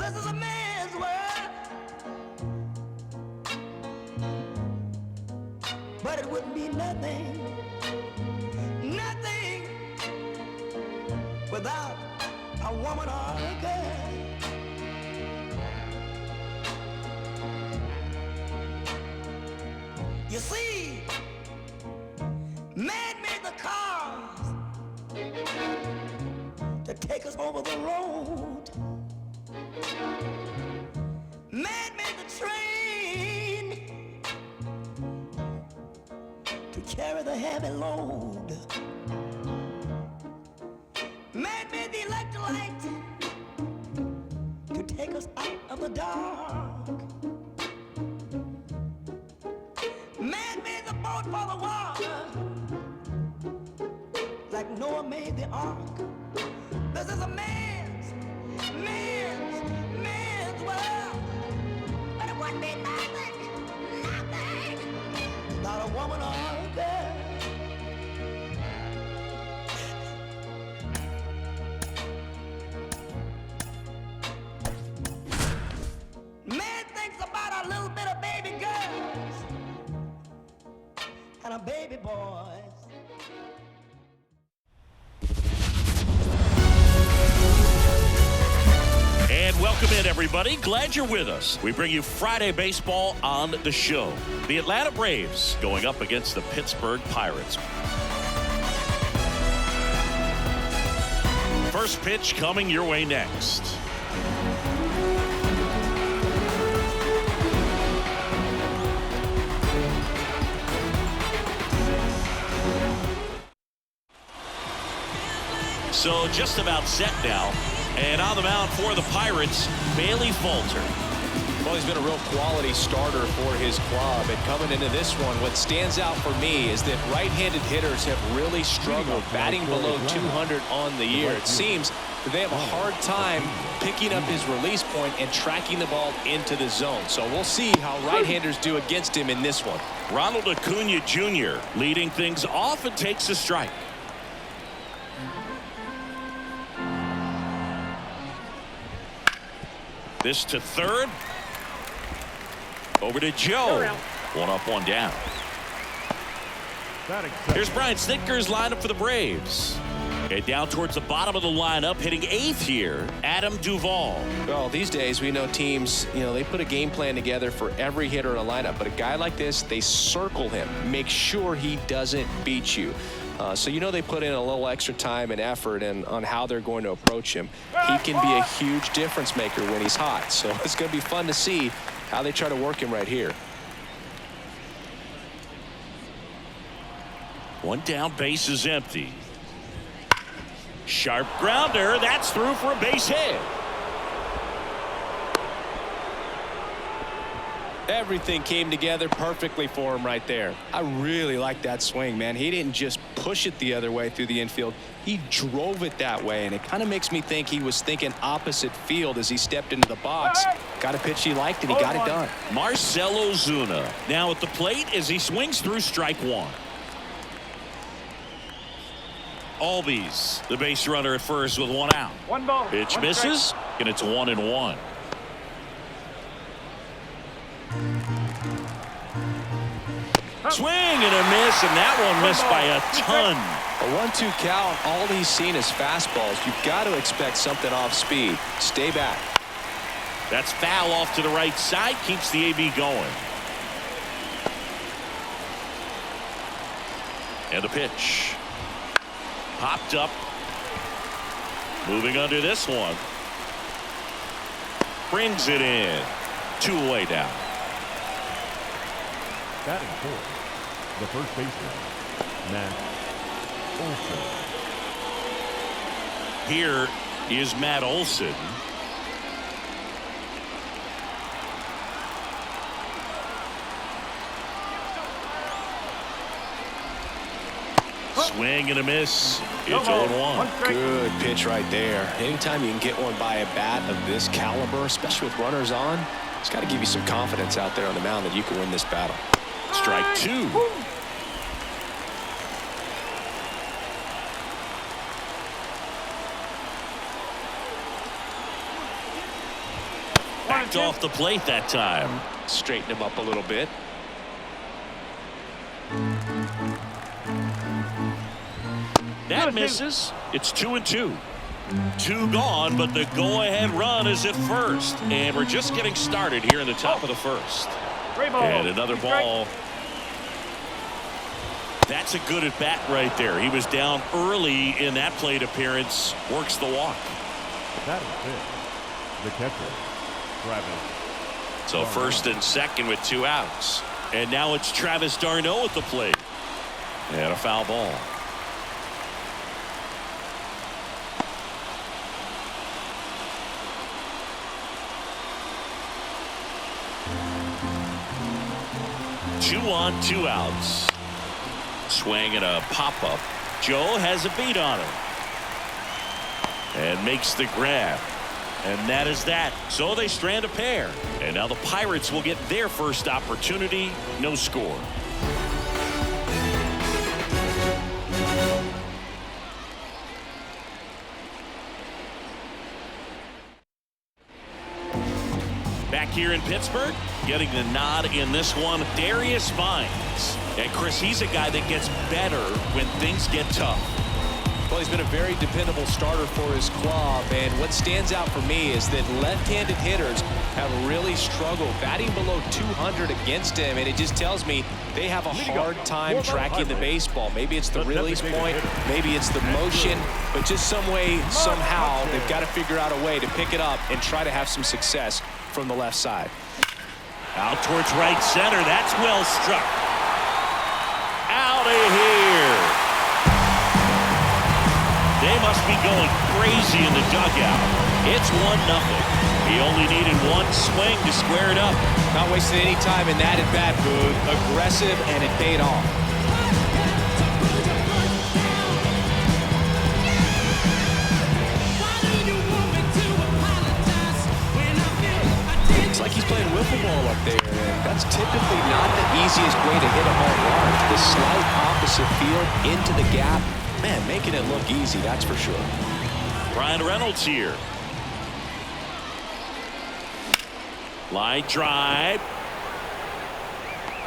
This is a man's world, but it wouldn't be nothing, nothing without a woman or a girl. You see, man made the cars to take us over the road. Man made the train to carry the heavy load. Man made the electric light to take us out of the dark. Man made the boat for the water, like Noah made the ark. This is a man's world, but it wouldn't be nothing, not a woman or a girl. Man thinks about a little bit of baby girls and a baby boys. And welcome in, everybody. Glad you're with us. We bring you Friday baseball on the show. The Atlanta Braves going up against the Pittsburgh Pirates. First pitch coming your way next. So just about set now. And on the mound for the Pirates, Falter. Well, he's been a real quality starter for his club. And coming into this one, what stands out for me is that right-handed hitters have really struggled batting below 200 on the year. It seems that they have a hard time picking up his release point and tracking the ball into the zone. So we'll see how right-handers do against him in this one. Ronald Acuna Jr. leading things off and takes a strike. This to third. Over to Joe. One up, one down. Here's Brian Snitker's lineup for the Braves. And down towards the bottom of the lineup, hitting eighth here, Adam Duvall. Well, these days we know teams, they put a game plan together for every hitter in a lineup. But a guy like this, they circle him, make sure he doesn't beat you. So they put in a little extra time and effort on how they're going to approach him. He can be a huge difference maker when he's hot. So it's going to be fun to see how they try to work him right here. One down, base is empty. Sharp grounder, that's through for a base hit. Everything came together perfectly for him right there. I really like that swing, man. He didn't just push it the other way through the infield. He drove it that way, and it kind of makes me think he was thinking opposite field as he stepped into the box. Got a pitch he liked, and he got it done. Marcell Ozuna now at the plate as he swings through strike one. Albies, the base runner at first with one out. One ball. Pitch one misses, strike. and it's 1-1. Swing and a miss, and that one missed by a ton. A 1-2 count. All he's seen is fastballs. You've got to expect something off speed. Stay back. That's foul off to the right side. Keeps the AB going. And the pitch. Popped up. Moving under this one. Brings it in. 2 away now. Batting fourth, the first baseman, Matt Olson. Here is Matt Olson. Swing and a miss. It's 0-1. Good pitch right there. Anytime you can get one by a bat of this caliber, especially with runners on, it's got to give you some confidence out there on the mound that you can win this battle. Strike 2. walked off the plate that time. Straighten him up a little bit. That misses. It's 2-2. 2 gone, but the go-ahead run is at first. And we're just getting started here in the top of the first. And another ball. That's a good at bat right there. He was down early in that plate appearance. Works the walk. That is it. The catcher, Travis. So first and second with 2 outs. And now it's Travis d'Arnaud at the plate. And a foul ball. Two on, 2 outs. Swing and a pop-up. Joe has a beat on him. And makes the grab. And that is that. So they strand a pair. And now the Pirates will get their first opportunity. No score. Back here in Pittsburgh, getting the nod in this one, Darius Vines. And Chris, he's a guy that gets better when things get tough. Well, he's been a very dependable starter for his club, and what stands out for me is that left-handed hitters have really struggled batting below 200 against him, and it just tells me they have a hard time tracking the baseball. Maybe it's the release point, maybe it's the motion, but just some way, somehow, they've got to figure out a way to pick it up and try to have some success from the left side. Out towards right center. That's well struck. Out of here. They must be going crazy in the dugout. It's 1-0. He only needed one swing to square it up. Not wasting any time in that at-bat, Boog. Aggressive, and it paid off. It's like he's playing wiffle ball up there. That's typically not the easiest way to hit a home run. The slight opposite field into the gap. Man, making it look easy, that's for sure. Ryan Reynolds here. Line drive.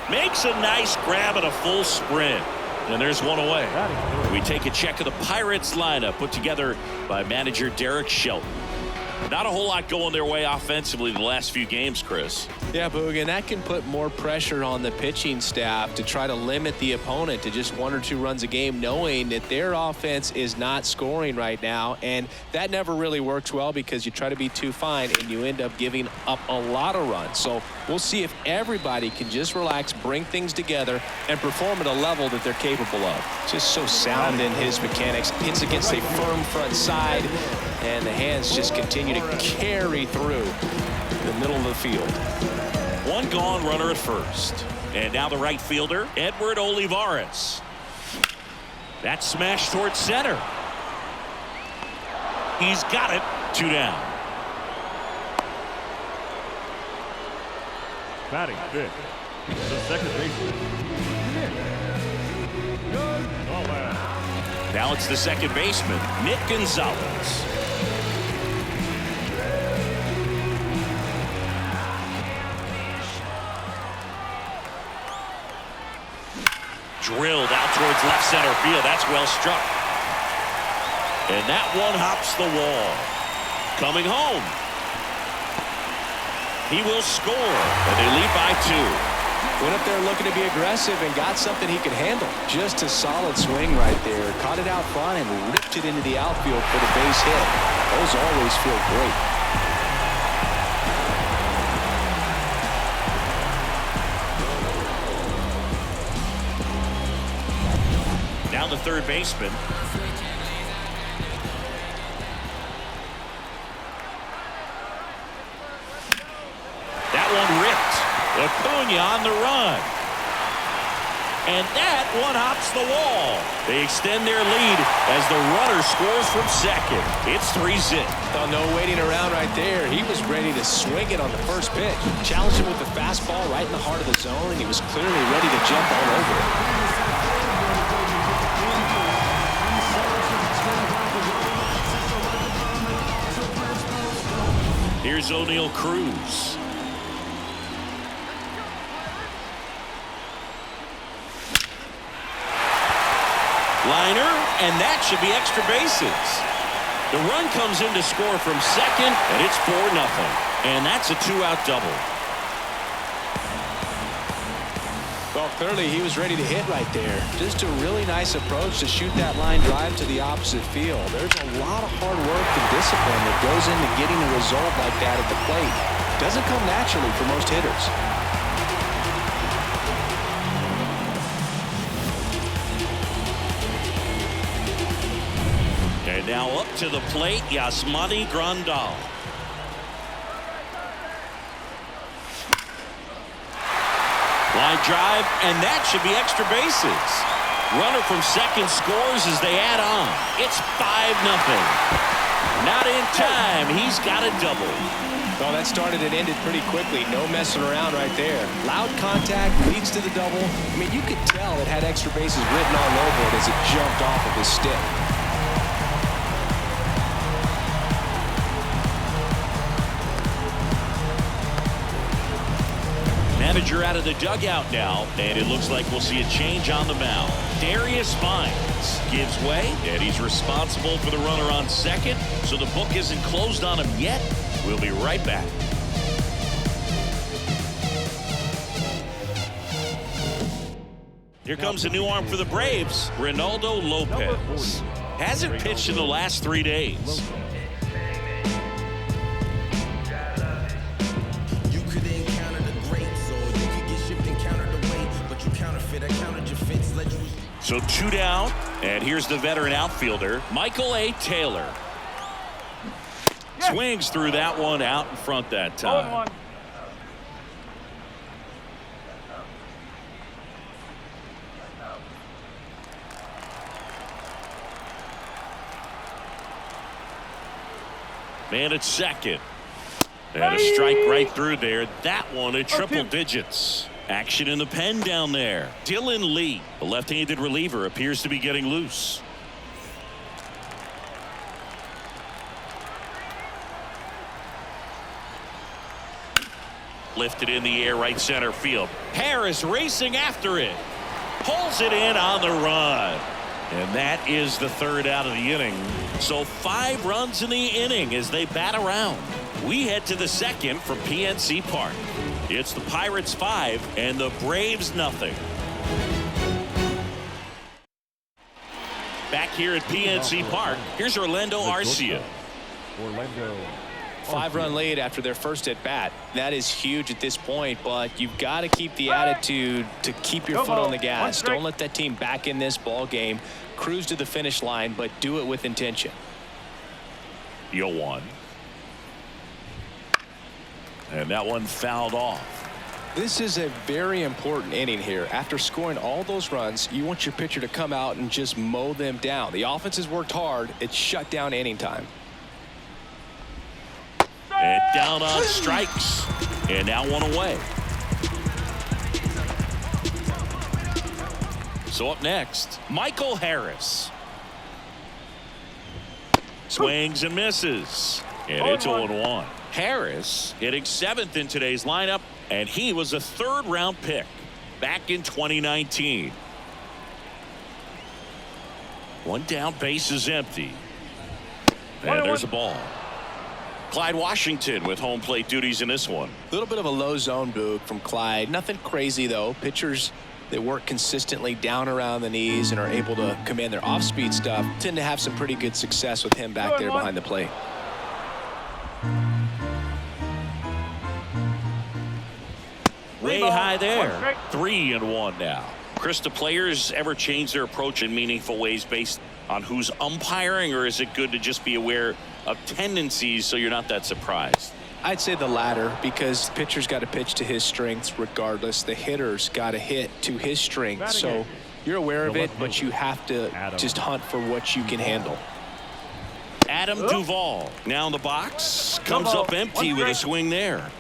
Makes a nice grab and a full sprint. And there's one away. We take a check of the Pirates lineup put together by manager Derek Shelton. Not a whole lot going their way offensively the last few games, Chris. Yeah, Boog, and that can put more pressure on the pitching staff to try to limit the opponent to just 1 or 2 runs a game, knowing that their offense is not scoring right now. And that never really works well because you try to be too fine and you end up giving up a lot of runs. So we'll see if everybody can just relax, bring things together, and perform at a level that they're capable of. Just so sound in his mechanics. Hits against a firm front side, and the hands just continue to carry through the middle of the field. One gone, runner at first. And now the right fielder, Edward Olivares. That smash towards center. He's got it. 2 down. Batting fifth, the second baseman, Nick Gonzalez. Now it's the second baseman, Nick Gonzalez. Drilled out towards left center field. That's well struck. And that one hops the wall. Coming home. He will score. And they lead by 2. Went up there looking to be aggressive and got something he could handle. Just a solid swing right there. Caught it out front and ripped it into the outfield for the base hit. Those always feel great. Now the third baseman. That one ripped. Acuna on the run. And that one hops the wall. They extend their lead as the runner scores from second. It's 3-0. Oh, no waiting around right there. He was ready to swing it on the first pitch. Challenged him with the fastball right in the heart of the zone, and he was clearly ready to jump all over it. Here's O'Neal Cruz. Liner, and that should be extra bases. The run comes in to score from second, and it's 4-0. And that's a 2-out double. Well, clearly he was ready to hit right there. Just a really nice approach to shoot that line drive to the opposite field. There's a lot of hard work and discipline that goes into getting a result like that at the plate. Doesn't come naturally for most hitters. And now up to the plate, Yasmani Grandal. Line drive, and that should be extra bases. Runner from second scores as they add on. It's 5-0. Not in time. He's got a double. Well, that started and ended pretty quickly. No messing around right there. Loud contact leads to the double. I mean, you could tell it had extra bases written all over it as it jumped off of his stick. Manager out of the dugout now, and it looks like we'll see a change on the mound. Darius gives way, and he's responsible for the runner on second, so the book isn't closed on him yet. We'll be right back. Here comes a new arm for the Braves, Ronaldo Lopez. Hasn't pitched in the last 3 days. So 2 down, and here's the veteran outfielder, Michael A. Taylor. Swings through that one out in front that time. Man at second. And a strike right through there. That one at triple digits. Action in the pen down there. Dylan Lee, the left-handed reliever, appears to be getting loose. Lifted in the air, right center field. Harris racing after it. Pulls it in on the run. And that is the third out of the inning. So 5 runs in the inning as they bat around. We head to the second from PNC Park. It's the Pirates 5 and the Braves nothing. Back here at PNC Park, here's Orlando Arcia. 5-run lead after their first at bat. That is huge at this point, but you've got to keep the attitude to keep your foot on the gas. Don't let that team back in this ball game. Cruise to the finish line, but do it with intention. 0-1. And that one fouled off. This is a very important inning here. After scoring all those runs, you want your pitcher to come out and just mow them down. The offense has worked hard. It's shut down inning time. And down on strikes. And now one away. So up next, Michael Harris. Swings and misses. And it's 0-1. Harris hitting 7th in today's lineup, and he was a 3rd-round pick back in 2019. One down, base is empty. And there's a ball. Clyde Washington with home plate duties in this one. A little bit of a low zone boog from Clyde. Nothing crazy, though. Pitchers that work consistently down around the knees and are able to command their off-speed stuff tend to have some pretty good success with him back there behind the plate. Way high there. 3-1 now. Chris, do players ever change their approach in meaningful ways based on who's umpiring, or is it good to just be aware of tendencies so you're not that surprised? I'd say the latter, because the pitcher's got to pitch to his strengths regardless. The hitter's got to hit to his strengths. So you're aware of it, but you have to just hunt for what you can handle. Adam Duvall now in the box. Comes up empty with a swing there.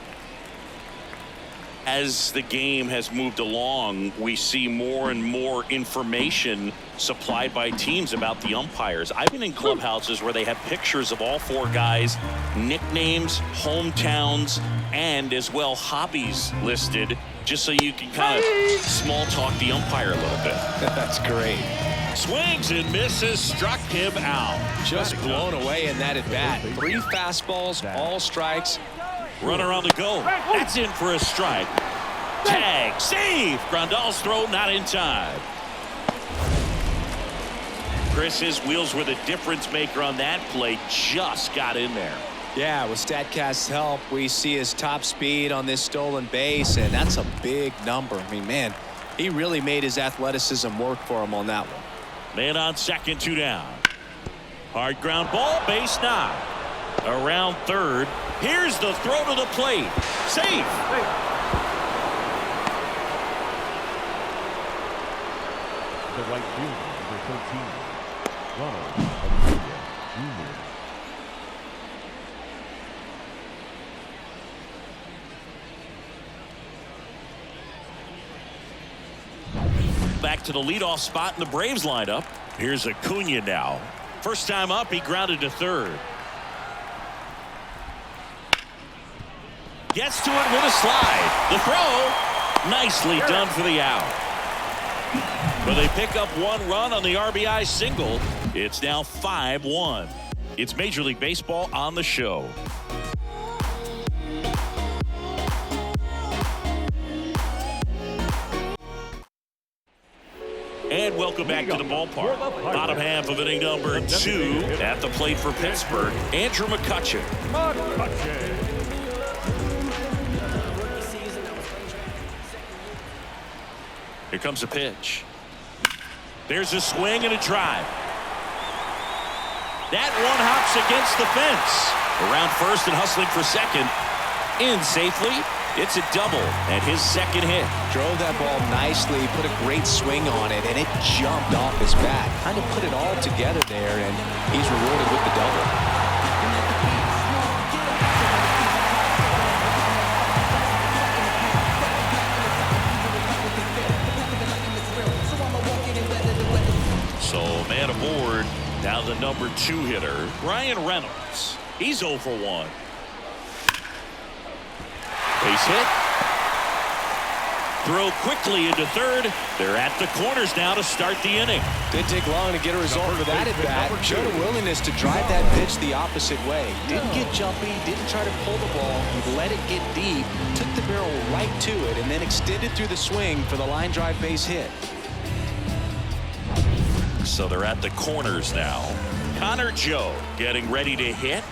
As the game has moved along, we see more and more information supplied by teams about the umpires. I've been in clubhouses where they have pictures of all four guys, nicknames, hometowns, and as well hobbies listed, just so you can kind of small talk the umpire a little bit. That's great. Swings and misses, struck him out. Just blown away in that at bat. 3 fastballs, all strikes. Runner on the go. That's in for a strike. Tag, save. Grandal's throw not in time. Chris, his wheels were the difference maker on that play. Just got in there. Yeah, with StatCast's help, we see his top speed on this stolen base, and that's a big number. I mean, man, he really made his athleticism work for him on that one. Man on second, 2 down. Hard ground ball, base knock. Around third. Here's the throw to the plate. Safe. The right fielder, number 13, Ronald Jr. Back to the leadoff spot in the Braves lineup. Here's Acuna now. First time up, he grounded to third. Gets to it with a slide. The throw, nicely done for the out. But they pick up 1 run on the RBI single. It's now 5-1. It's Major League Baseball on the show. And welcome back to the ballpark. Bottom half of inning number 2 at the plate for Pittsburgh, Andrew McCutchen. Here comes a pitch. There's a swing and a drive. That one hops against the fence. Around first and hustling for second. In safely. It's a double and his second hit. Drove that ball nicely, put a great swing on it, and it jumped off his bat. Kind of put it all together there, and he's rewarded with the double. So man aboard. Now the number 2 hitter, Ryan Reynolds. He's 0 for 1. Base hit. Throw quickly into third. They're at the corners now to start the inning. Didn't take long to get a result for that at bat. Showed a willingness to drive that pitch the opposite way. Didn't get jumpy, didn't try to pull the ball. He let it get deep, took the barrel right to it, and then extended through the swing for the line drive base hit. So they're at the corners now. Connor Joe getting ready to hit.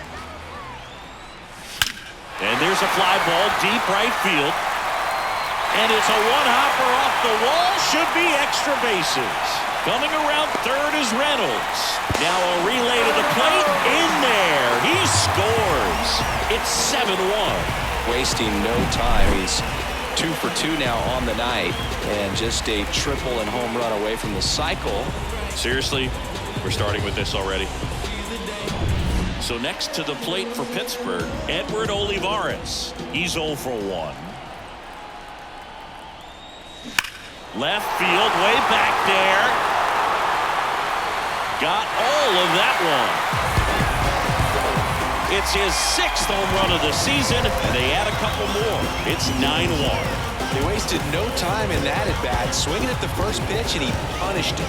And there's a fly ball deep right field. And it's a one-hopper off the wall. Should be extra bases. Coming around third is Reynolds. Now a relay to the plate. In there. He scores. It's 7-1. Wasting no time. He's 2 for 2 now on the night. And just a triple and home run away from the cycle. Seriously, we're starting with this already. So next to the plate for Pittsburgh, Edward Olivares. He's 0 for 1. Left field, way back there. Got all of that one. It's his 6th home run of the season, and they add a couple more. It's 9-1. They wasted no time in that at bat, swinging at the first pitch, and he punished it.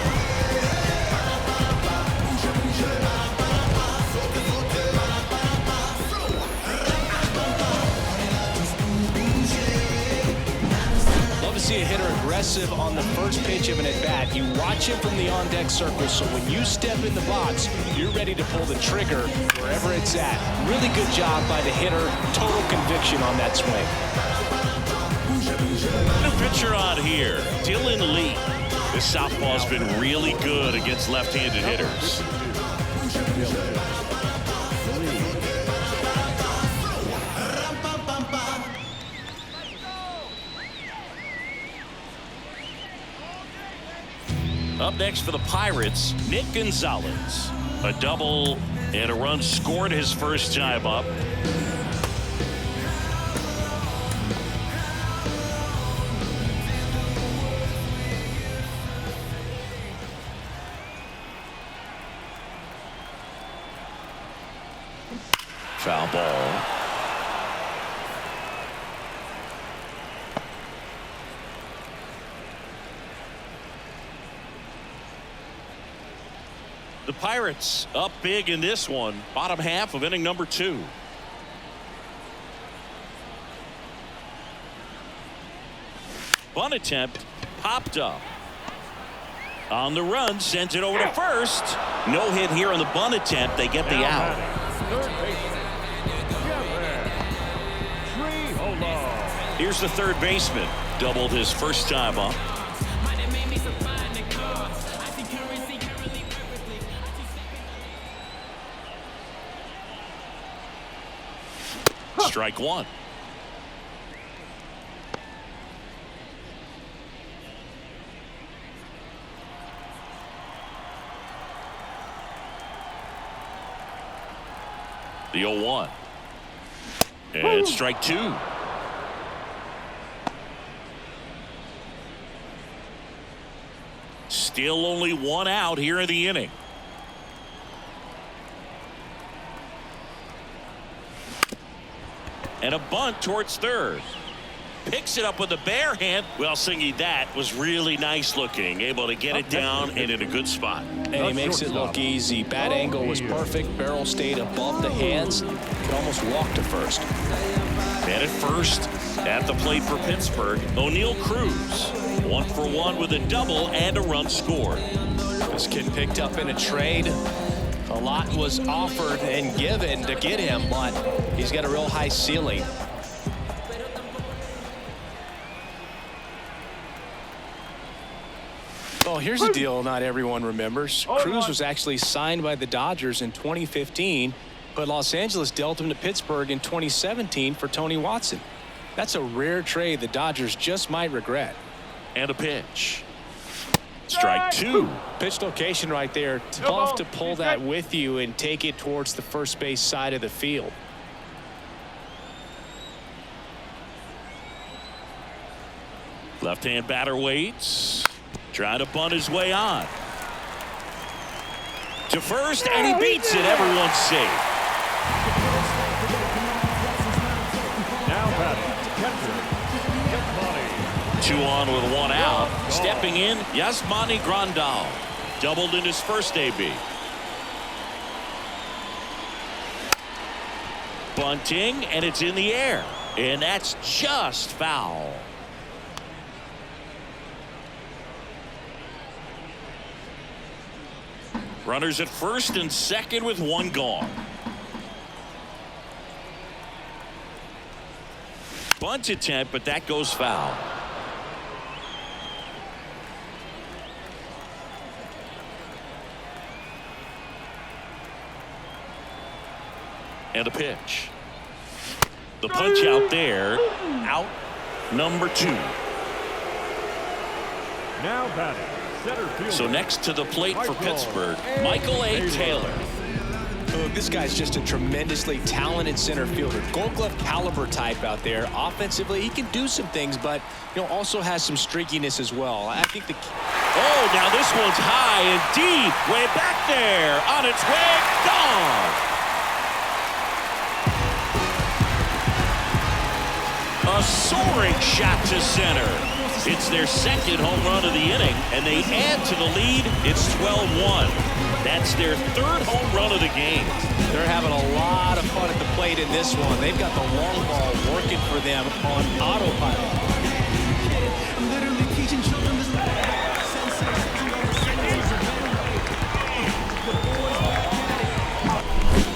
See a hitter aggressive on the first pitch of an at-bat. You watch him from the on-deck circle, so when you step in the box, you're ready to pull the trigger wherever it's at. Really good job by the hitter. Total conviction on that swing. The pitcher on here, Dylan Lee. This southpaw's been really good against left-handed hitters. Up next for the Pirates, Nick Gonzalez. A double and a run scored his first time up. Foul ball. The Pirates up big in this one. Bottom half of inning number 2. Bunt attempt popped up. On the run, sends it over to first. No hit here on the bunt attempt. They get the out. Third baseman. Here's the third baseman. Doubled his first time up. Strike one. The 0-1. And strike two. Still only one out here in the inning. And a bunt towards third. Picks it up with a bare hand. Well, Singy, that was really nice looking. Able to get it down and in a good spot. And he makes it look easy. Bat angle was perfect. Barrel stayed above the hands. Could almost walk to first. And at first, at the plate for Pittsburgh, O'Neal Cruz. 1 for 1 with a double and a run scored. This kid picked up in a trade. A lot was offered and given to get him, but he's got a real high ceiling. Well, here's a deal not everyone remembers. Cruz was actually signed by the Dodgers in 2015, but Los Angeles dealt him to Pittsburgh in 2017 for Tony Watson. That's a rare trade the Dodgers just might regret. And a pitch. Strike two. Pitch location right there. Tough to pull that with you and take it towards the first base side of the field. Left-hand batter waits. Trying to bunt his way on. To first, and he beats it. Everyone's safe. Now batting, catcher, Yasmani. 2 on with 1 out. Stepping in, Yasmani Grandal. Doubled in his first AB. Bunting, and it's in the air. And that's just foul. Runners at first and second with 1 gone. Bunt attempt, but that goes foul. And a pitch. The punch out there. Out number 2. Now batting, center fielder. So next to the plate for Pittsburgh, Michael A. Taylor. Look, this guy's just a tremendously talented center fielder. Gold Glove caliber type out there. Offensively, he can do some things, but also has some streakiness as well. I think the... Oh, now this one's high and deep. Way back there. On its way. Gone. A soaring shot to center. It's their second home run of the inning, and they add to the lead. It's 12-1. That's their third home run of the game. They're having a lot of fun at the plate in this one. They've got the long ball working for them on autopilot.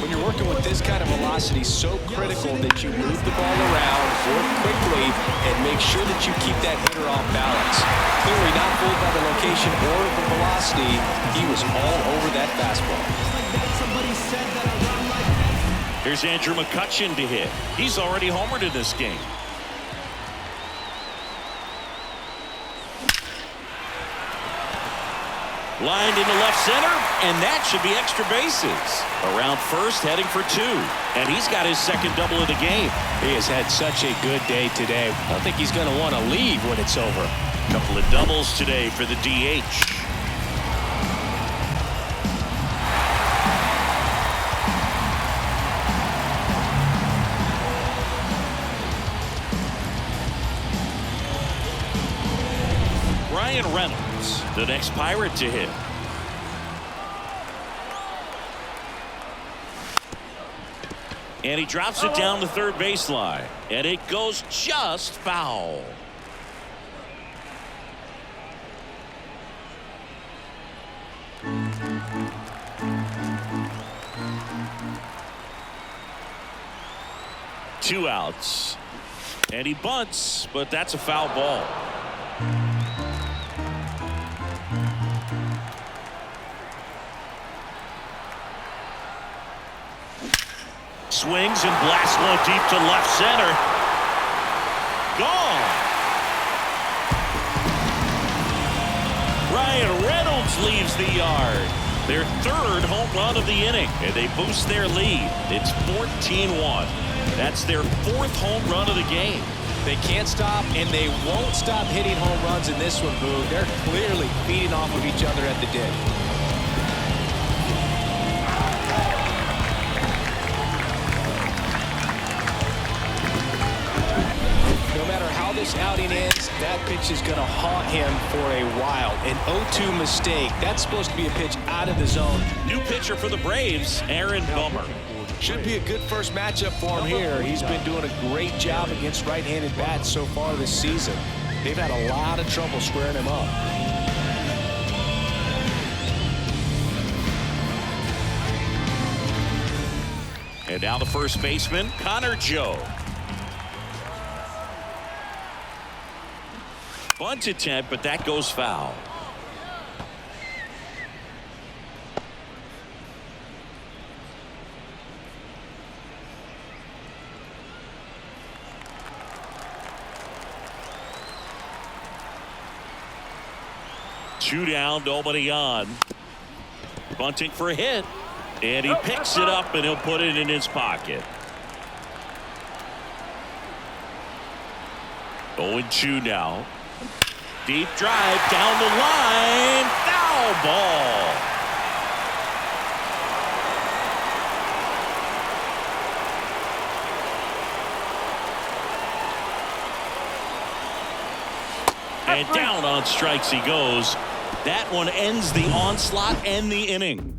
When you're working with this kind of velocity, so critical that you move the ball around, work quickly, and make sure that you keep that hitter off balance. Clearly not fooled by the location or the velocity. He was all over that fastball. Here's Andrew McCutchen to hit. He's already homered in this game. Lined into left center, and that should be extra bases. Around first, heading for 2. And he's got his second double of the game. He has had such a good day today. I don't think he's going to want to leave when it's over. Couple of doubles today for the DH. Ryan Reynolds, the next Pirate to hit. And he drops it down the third baseline. And it goes just foul. Two outs. And he bunts, but that's a foul ball. Swings and blasts one deep to left center. Gone. Ryan Reynolds leaves the yard. Their third home run of the inning, and they boost their lead. It's 14-1. That's their fourth home run of the game. They can't stop, and they won't stop hitting home runs in this one, Boo. They're clearly feeding off of each other at the ditch. No matter how this outing ends, that pitch is going to haunt him for a while. An 0-2 mistake. That's supposed to be a pitch out of the zone. New pitcher for the Braves, Aaron Bummer. Should be a good first matchup for him here. He's been doing a great job against right-handed bats so far this season. They've had a lot of trouble squaring him up. And now the first baseman, Connor Joe. Bunt attempt, but that goes foul. Two down, nobody on. Bunting for a hit. And he picks it up and he'll put it in his pocket. 0-2 now. Deep drive down the line. Foul ball. And down on strikes he goes. That one ends the onslaught and the inning.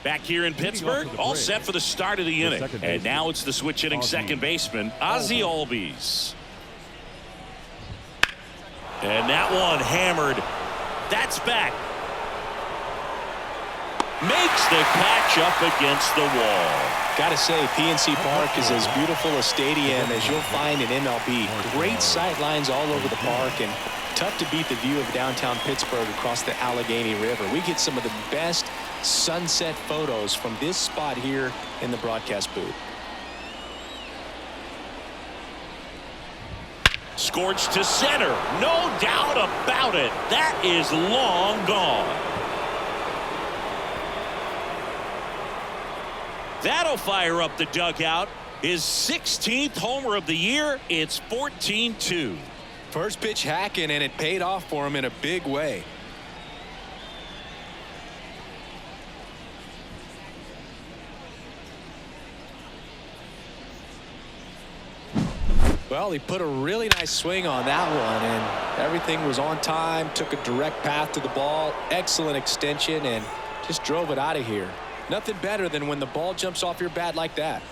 Back here in Pittsburgh, all set for the start of the inning. And now it's the switch hitting second baseman, Ozzie Albies. And that one hammered. That's back. Makes the catch up against the wall. Got to say, PNC Park is as beautiful a stadium as you'll find in MLB. Great sight lines all over the park, and tough to beat the view of downtown Pittsburgh across the Allegheny River. We get some of the best sunset photos from this spot here in the broadcast booth. Scorched to center. No doubt about it. That is long gone. That'll fire up the dugout. His 16th homer of the year. It's 14-2. First pitch hacking, and it paid off for him in a big way. Well, he put a really nice swing on that one, and everything was on time. Took a direct path to the ball. Excellent extension, and just drove it out of here. Nothing better than when the ball jumps off your bat like that.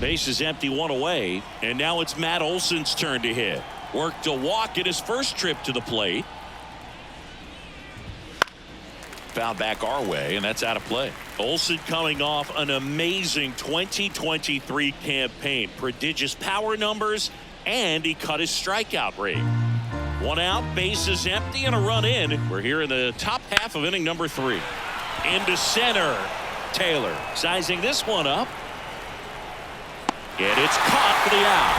Base is empty, one away, and now it's Matt Olson's turn to hit. Worked a walk in his first trip to the plate. Foul back our way, and that's out of play. Olson coming off an amazing 2023 campaign. Prodigious power numbers, and he cut his strikeout rate. One out, base is empty, and a run in. We're here in the top half of inning number 3. Into center. Taylor sizing this one up. And it's caught for the out.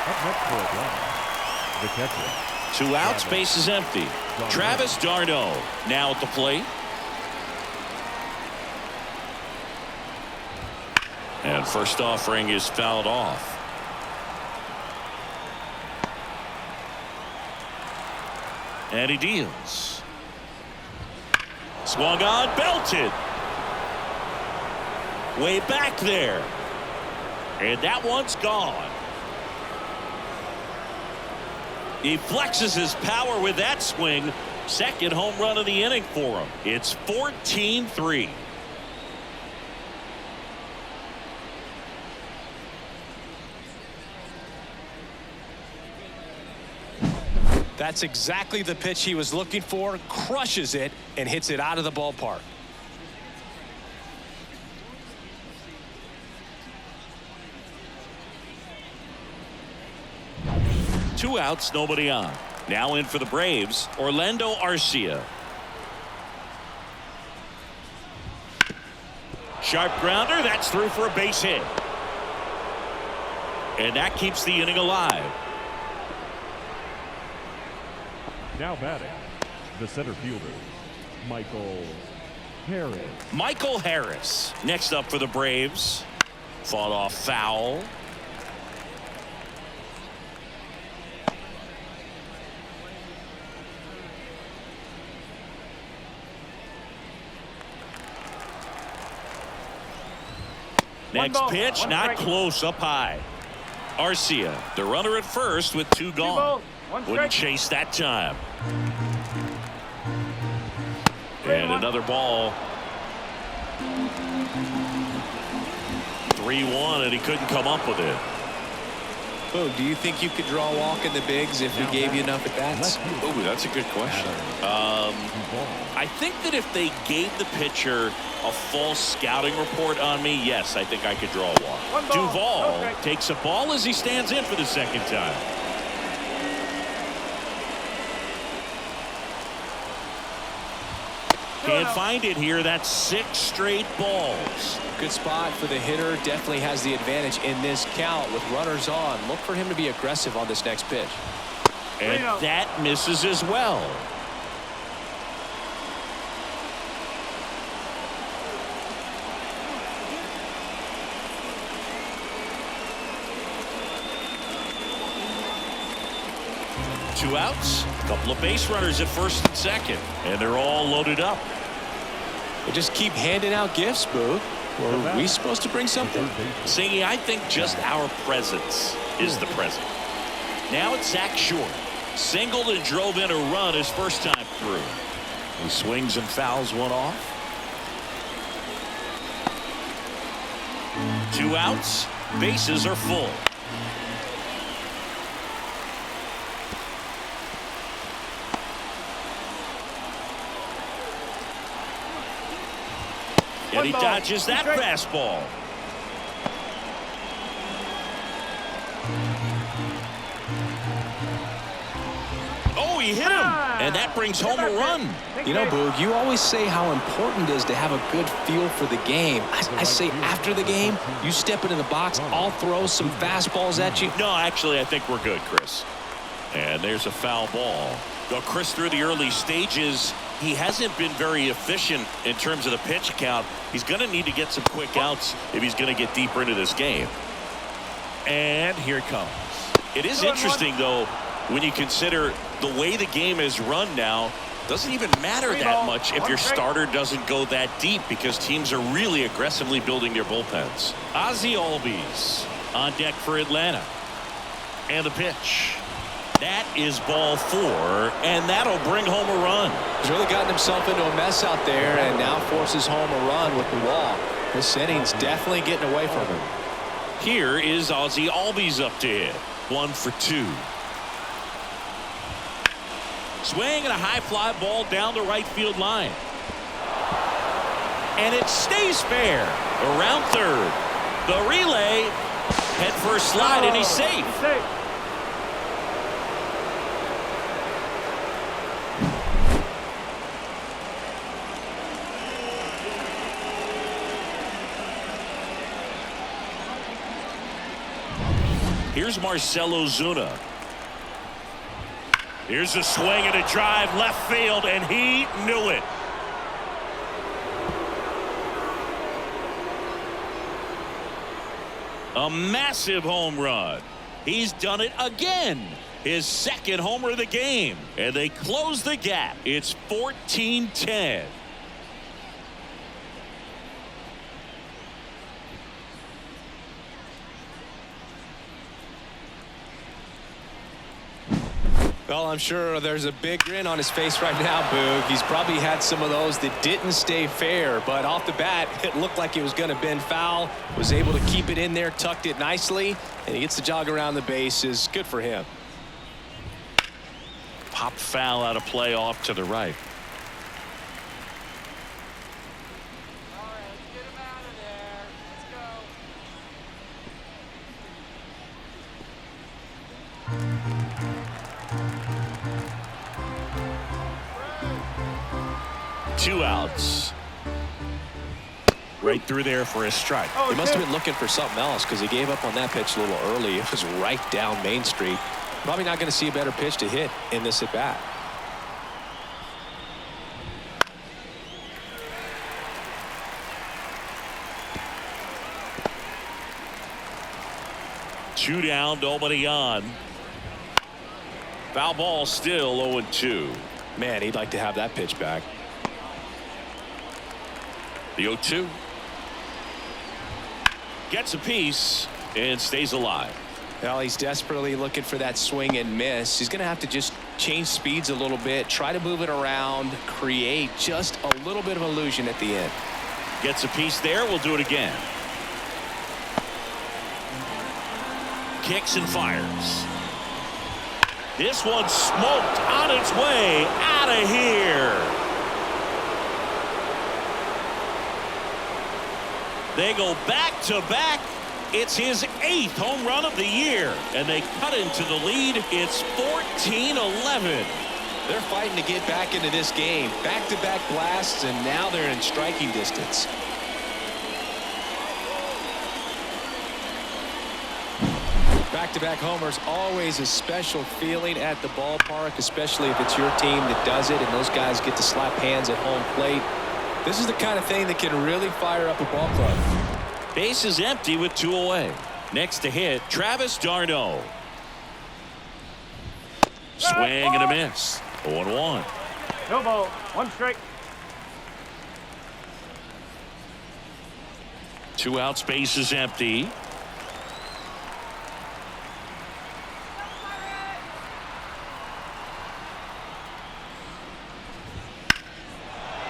Up next for a drive, the catcher. 2 outs, base is empty. Travis d'Arnaud now at the plate. And first offering is fouled off. And he deals. Swung on, belted. Way back there. And that one's gone. He flexes his power with that swing. Second home run of the inning for him. It's 14-3. That's exactly the pitch he was looking for. Crushes it and hits it out of the ballpark. Two outs, nobody on. Now in for the Braves, Orlando Arcia. Sharp grounder, that's through for a base hit. And that keeps the inning alive. Now batting, the center fielder, Michael Harris. Michael Harris next up for the Braves. Fought off foul. Next pitch, not close, up high. Arcia, the runner at first with two gone. Wouldn't chase that time. And another ball. 3-1, and he couldn't come up with it. Oh, do you think you could draw a walk in the bigs if we gave you enough at bats? Oh, that's a good question. I think that if they gave the pitcher a false scouting report on me, yes, I think I could draw a walk. Duvall takes a ball as he stands in for the second time. Can't find it here. That's 6 straight balls. Good spot for the hitter. Definitely has the advantage in this count with runners on. Look for him to be aggressive on this next pitch. And that misses as well. Two outs, a couple of base runners at first and second, and they're all loaded up. They just keep handing out gifts, Boo. Were we supposed to bring something? Singy, I think just our presence is the present. Now it's Zach Short. Singled and drove in a run his first time through. He swings and fouls one off. Two outs, bases are full. And he dodges that fastball. Oh, he hit him. And that brings home a run. You know, Boog, you always say how important it is to have a good feel for the game. I say after the game, you step into the box, I'll throw some fastballs at you. No, actually, I think we're good, Chris. And there's a foul ball. Though Chris, through the early stages, he hasn't been very efficient in terms of the pitch count. He's going to need to get some quick outs if he's going to get deeper into this game. And here it comes. It is interesting, though, when you consider the way the game is run now. Doesn't even matter that much if your starter doesn't go that deep, because teams are really aggressively building their bullpens. Ozzie Albies on deck for Atlanta. And the pitch. That is ball 4, and that'll bring home a run. He's really gotten himself into a mess out there and now forces home a run with the wall. This inning's definitely getting away from him. Here is Ozzie Albies up to hit. 1 for 2. Swing and a high fly ball down the right field line. And it stays fair. Around third. The relay. Head first slide, and he's safe. Here's Marcell Ozuna. Here's a swing and a drive left field, and he knew it. A massive home run. He's done it again. His second homer of the game. And they close the gap. It's 14-10. Well, I'm sure there's a big grin on his face right now, Boog. He's probably had some of those that didn't stay fair, but off the bat, it looked like it was going to bend foul. Was able to keep it in there, tucked it nicely, and he gets the jog around the bases. Good for him. Pop foul out of play off to the right. All right, let's get him out of there. Let's go. 2 outs. Right through there for a strike. He must have been looking for something else because he gave up on that pitch a little early. It was right down Main Street. Probably not going to see a better pitch to hit in this at bat. Two down, nobody on. Foul ball, still 0-2. Man, he'd like to have that pitch back. The 0-2. Gets a piece and stays alive. Well, he's desperately looking for that swing and miss. He's going to have to just change speeds a little bit, try to move it around, create just a little bit of illusion at the end. Gets a piece there. We'll do it again. Kicks and fires. This one's smoked on its way out of here. They go back to back. It's his 8th home run of the year, and they cut into the lead. It's 14-11. They're fighting to get back into this game. Back-to-back blasts, and now they're in striking distance. Back-to-back homers, always a special feeling at the ballpark, especially if it's your team that does it and those guys get to slap hands at home plate. This is the kind of thing that can really fire up a ball club. Base is empty with 2 away. Next to hit, Travis d'Arnaud. Swing and a miss. 0-1. No ball. 1 strike. 2 outs, base is empty.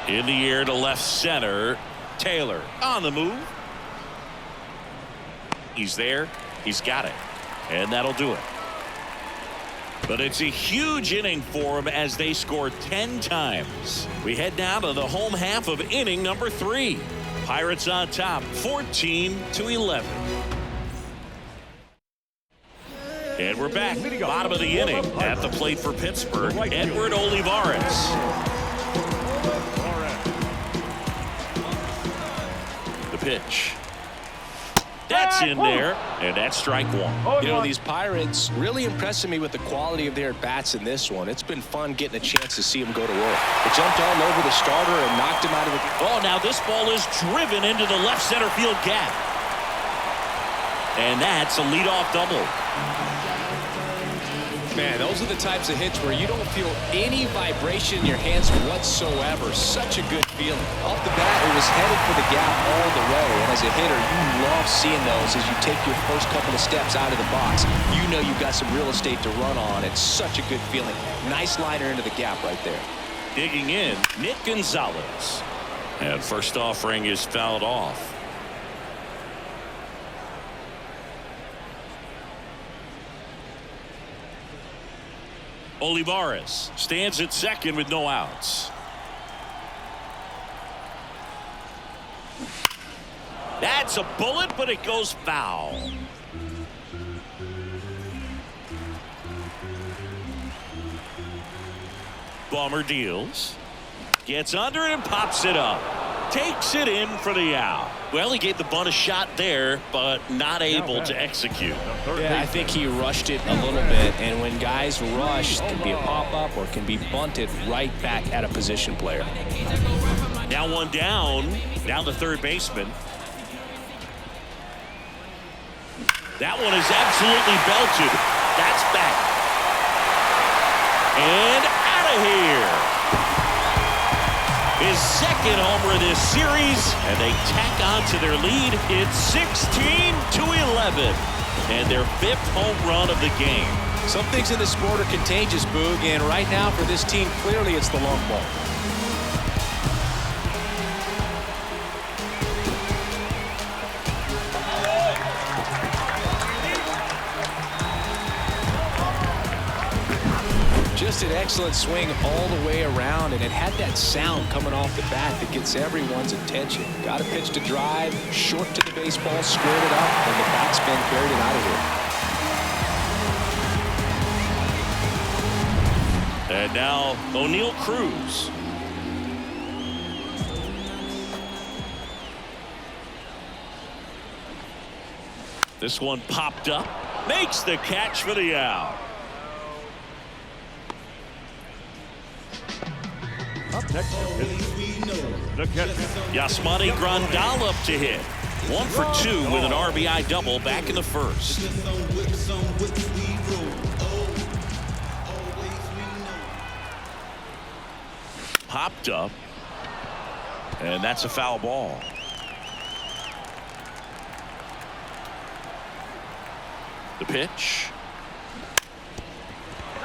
In the air to left center. Taylor on the move. He's there. He's got it. And that'll do it. But it's a huge inning for him as they score 10 times. We head now to the home half of inning number 3. Pirates on top, 14-11. And we're back. Bottom of the inning. At the plate for Pittsburgh, Edward Olivares. The pitch. That's in there, and that's strike 1. You know, these Pirates really impressing me with the quality of their at-bats in this one. It's been fun getting a chance to see them go to work. They jumped all over the starter and knocked him out of the... Oh, now this ball is driven into the left center field gap. And that's a leadoff double. Man, those are the types of hits where you don't feel any vibration in your hands whatsoever. Such a good feeling. Off the bat, it was headed for the gap all the way. And as a hitter, you love seeing those as you take your first couple of steps out of the box. You know you've got some real estate to run on. It's such a good feeling. Nice liner into the gap right there. Digging in, Nick Gonzalez. And first offering is fouled off. Olivares stands at second with no outs. That's a bullet, but it goes foul. Bummer deals. Gets under it and pops it up. Takes it in for the out. Well, he gave the bunt a shot there, but not able to execute. Yeah, I think he rushed it a little bit, and when guys rush, it can be a pop-up or can be bunted right back at a position player. Now one down the third baseman. That one is absolutely belted. That's back. And out of here. His second homer of this series, and they tack on to their lead. It's 16-11, and their 5th home run of the game. Some things in the sport are contagious, Boog, and right now for this team, clearly it's the long ball. Just an excellent swing all the way around, and it had that sound coming off the bat that gets everyone's attention. Got a pitch to drive, short to the baseball, squared it up, and the backspin carried it out of here. And now O'Neal Cruz. This one popped up, makes the catch for the out. Up next, the catcher. Yasmani Grandal up to hit. 1 for 2 with an RBI double back in the first. Popped up, and that's a foul ball. The pitch,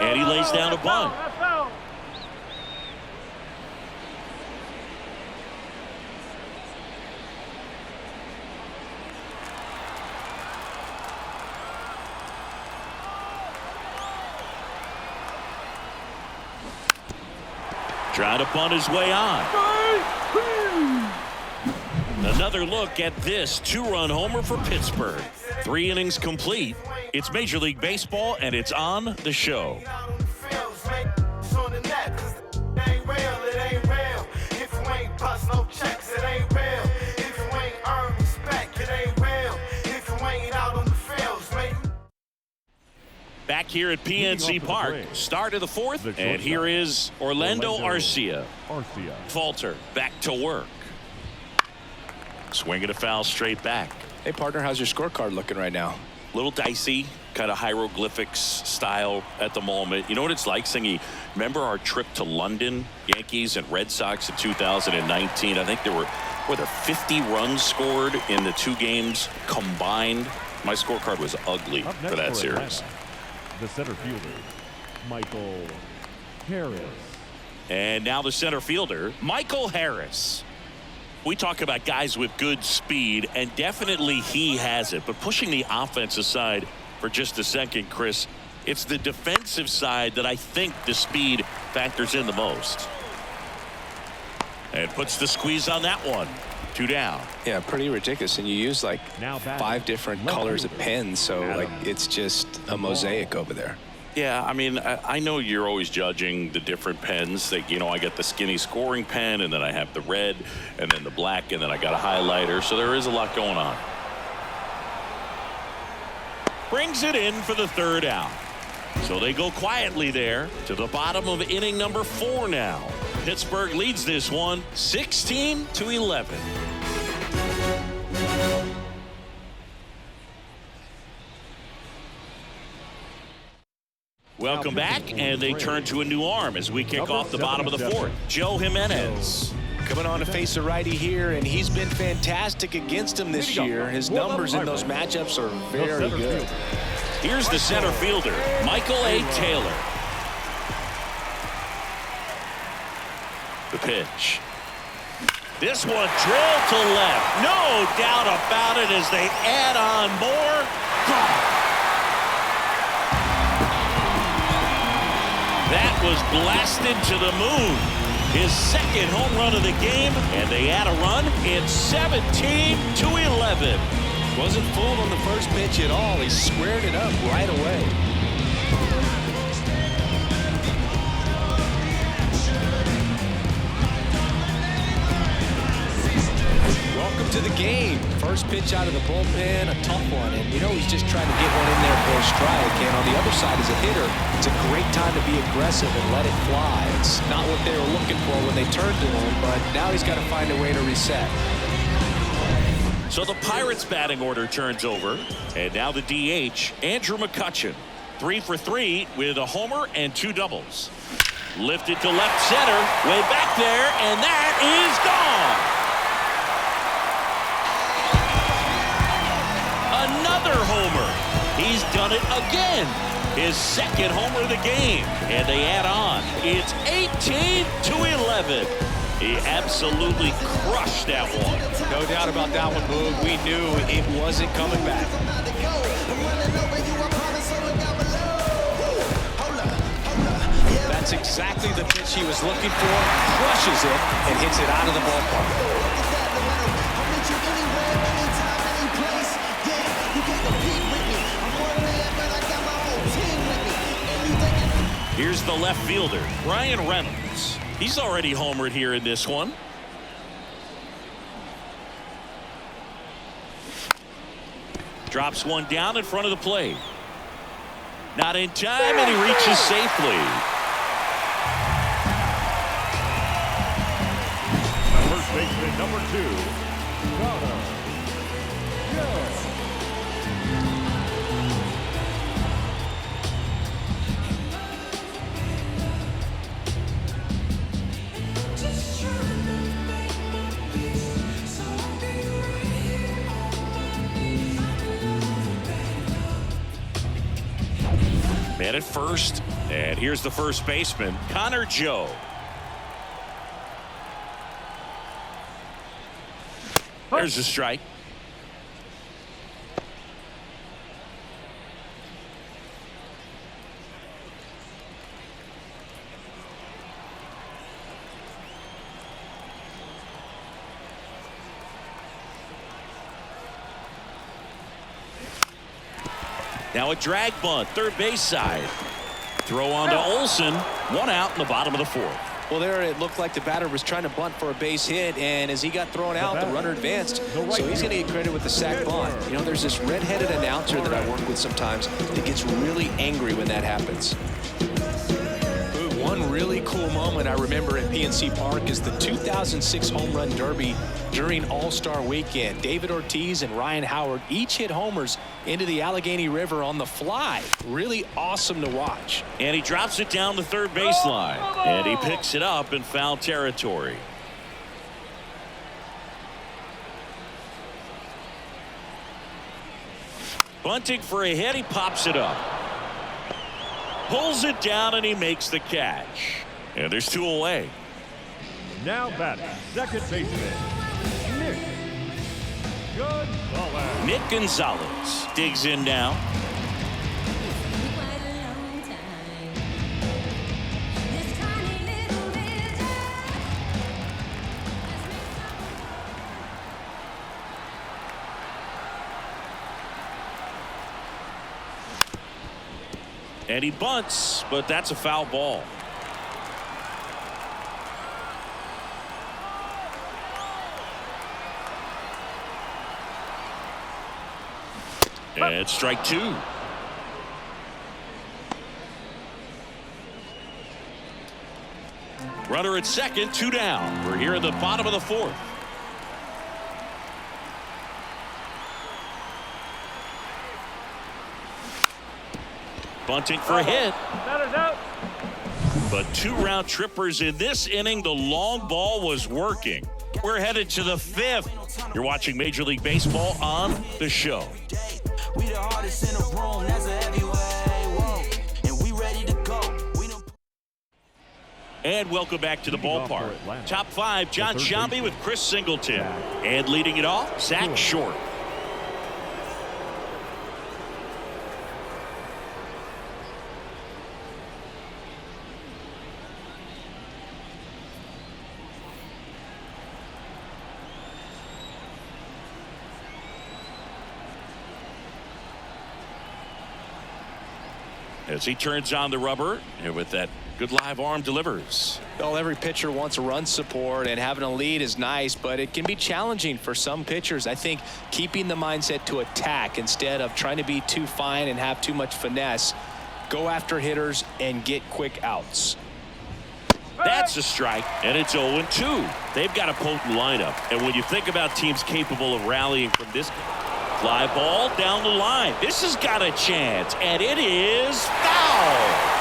and he lays down a bunt. Trying to punt his way on. Another look at this 2-run homer for Pittsburgh. 3 innings complete. It's Major League Baseball, and it's on the show. Back here at PNC Park, start of the 4th, and here is Orlando Arcia. Falter back to work. Swinging a foul straight back. Hey, partner, how's your scorecard looking right now? A little dicey, kind of hieroglyphics style at the moment. You know what it's like, Singy? Remember our trip to London, Yankees and Red Sox in 2019? I think there were 50 runs scored in the 2 games combined. My scorecard was ugly for that series. The center fielder, Michael Harris. And now the center fielder, Michael Harris. We talk about guys with good speed, and definitely he has it. But pushing the offense aside for just a second, Chris, it's the defensive side that I think the speed factors in the most. And puts the squeeze on that one. 2 down. Yeah, pretty ridiculous. And you use like 5 different colors of pens, so like it's just a mosaic over there. Yeah, I mean, I know you're always judging the different pens. That, you know, I got the skinny scoring pen, and then I have the red, and then the black, and then I got a highlighter. So there is a lot going on. Brings it in for the 3rd out. So they go quietly there to the bottom of inning number 4 now. Pittsburgh leads this one 16-11. Welcome back, and they turn to a new arm as we kick off the bottom of the 4th. Joe Jimenez. Coming on to face a righty here, and he's been fantastic against him this year. His numbers in those matchups are very good. Here's the center fielder, Michael A. Taylor. The pitch. This one drilled to left. No doubt about it as they add on more. That was blasted to the moon. His 2nd home run of the game, and they add a run. It's 17-11. Wasn't fooled on the first pitch at all. He squared it up right away. Welcome to the game. First pitch out of the bullpen, a tough one. And, you know, he's just trying to get one in there for a strike. And on the other side, as a hitter, it's a great time to be aggressive and let it fly. It's not what they were looking for when they turned to him, but now he's got to find a way to reset. So the Pirates batting order turns over. And now the DH, Andrew McCutchen. 3 for 3 with a homer and 2 doubles. Lifted to left center. Way back there. And that is gone. Another homer. He's done it again. His second homer of the game. And they add on. It's 18-11. He absolutely crushed that one. No doubt about that one, Boog. We knew it wasn't coming back. That's exactly the pitch he was looking for. Crushes it and hits it out of the ballpark. Here's the left fielder, Brian Reynolds. He's already homered here in this one. Drops one down in front of the plate. Not in time, and he reaches safely. First baseman number 2, Falter. Man at first, and here's the first baseman, Connor Joe. There's a strike. Now a drag bunt, third base side. Throw on to Olsen. 1 out in the bottom of the 4th. Well, there it looked like the batter was trying to bunt for a base hit, and as he got thrown out, the runner advanced. So he's going to get credit with the sac bunt. You know, there's this red-headed announcer that I work with sometimes that gets really angry when that happens. One really cool moment I remember at PNC Park is the 2006 Home Run Derby during All-Star Weekend. David Ortiz and Ryan Howard each hit homers into the Allegheny River on the fly. Really awesome to watch. And he drops it down the third baseline. And he picks it up in foul territory. Bunting for a hit. He pops it up. Pulls it down and he makes the catch. And there's 2 away. Now batting, second baseman, Nick Gonzalez. Nick Gonzalez digs in now. And he bunts, but that's a foul ball. And strike 2. Runner at second, 2 down. We're here at the bottom of the 4th. Bunting for a hit. But 2 round trippers in this inning. The long ball was working. We're headed to the 5th. You're watching Major League Baseball on The Show. We the hardest in the room, that's a heavyweight, whoa. And we ready to go. And welcome back to the ballpark. Top 5, John Sciambi with Chris Singleton. And leading it off, Zach Short. As he turns on the rubber, and with that good live arm delivers. Well, every pitcher wants a run support, and having a lead is nice, but it can be challenging for some pitchers. I think keeping the mindset to attack instead of trying to be too fine and have too much finesse. Go after hitters and get quick outs. That's a strike, and it's 0-2. They've got a potent lineup, and when you think about teams capable of rallying from this fly ball down the line, this has got a chance, and it is foul.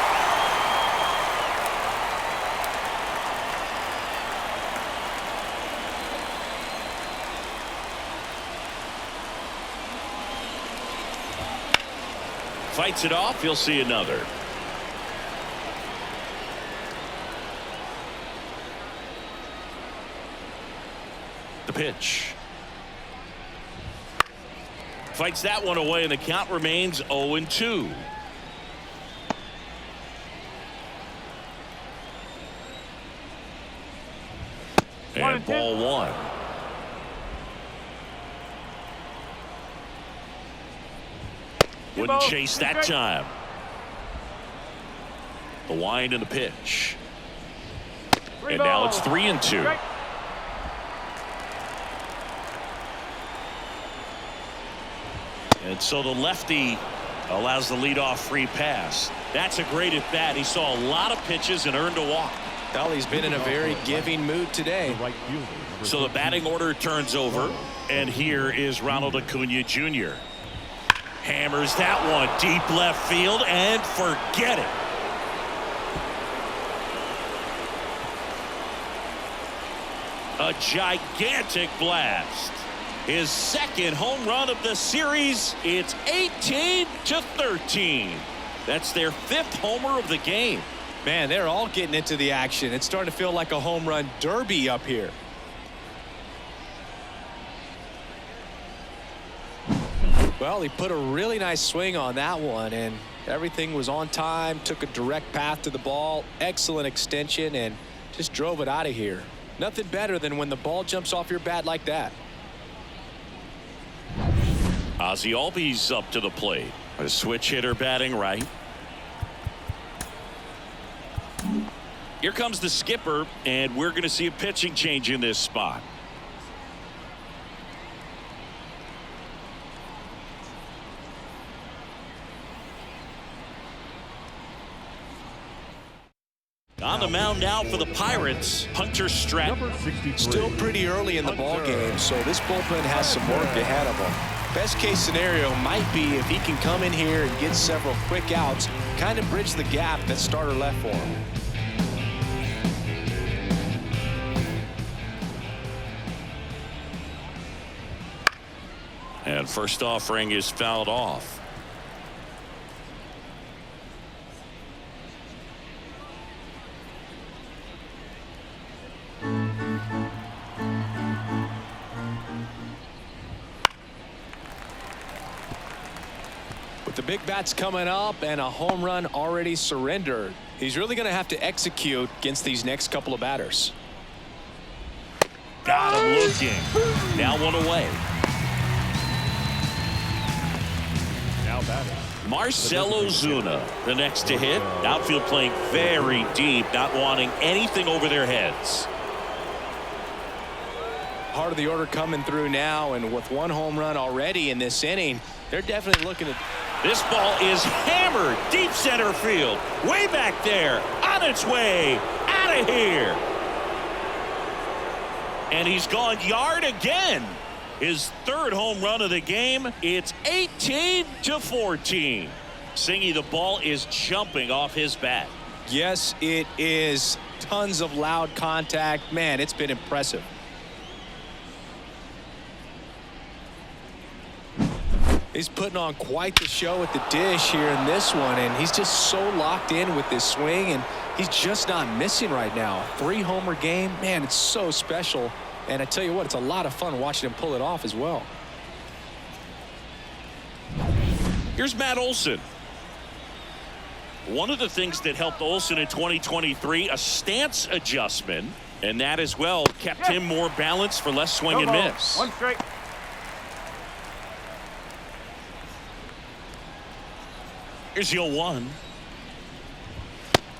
Fights it off. He'll see another. The pitch. Fights that one away, and the count remains 0-2. And ball one. Wouldn't chase that time. The wind and the pitch. And now it's 3-2. And so the lefty allows the leadoff free pass. That's a great at bat. He saw a lot of pitches and earned a walk. Well, he's been in a very giving mood today. So the batting order turns over, and here is Ronald Acuna Jr. Hammers that one deep left field, and forget it. A gigantic blast. His second home run of the series. It's 18-13. That's their fifth homer of the game. Man, they're all getting into the action. It's starting to feel like a home run derby up here. Well, he put a really nice swing on that one, and everything was on time. Took a direct path to the ball. Excellent extension, and just drove it out of here. Nothing better than when the ball jumps off your bat like that. Ozzie Albies up to the plate. A switch hitter batting right. Here comes the skipper, and we're going to see a pitching change in this spot. On the mound now for the Pirates, Hunter Stratton. Still pretty early in the ball game, so this bullpen has some work ahead of him. Best case scenario might be if he can come in here and get several quick outs, kind of bridge the gap that starter left for him. And first offering is fouled off. With the big bats coming up and a home run already surrendered, he's really going to have to execute against these next couple of batters. Got him looking. Now one away. Now batting. Marcell Ozuna, the next to hit. Outfield playing very deep, not wanting anything over their heads. Part of the order coming through now, and with one home run already in this inning, they're definitely looking at. This ball is hammered deep center field. Way back there. On its way. Out of here. And he's gone yard again. His third home run of the game. It's 18-14. Singy, the ball is jumping off his bat. Yes, it is. Tons of loud contact. Man, it's been impressive. He's putting on quite the show at the dish here in this one, and he's just so locked in with this swing, and he's just not missing right now. 3-homer game, man, it's so special. And I tell you what, it's a lot of fun watching him pull it off as well. Here's Matt Olson. One of the things that helped Olson in 2023, a stance adjustment, and that as well kept him more balanced for less swing and miss. One strike. Here's the 0-1.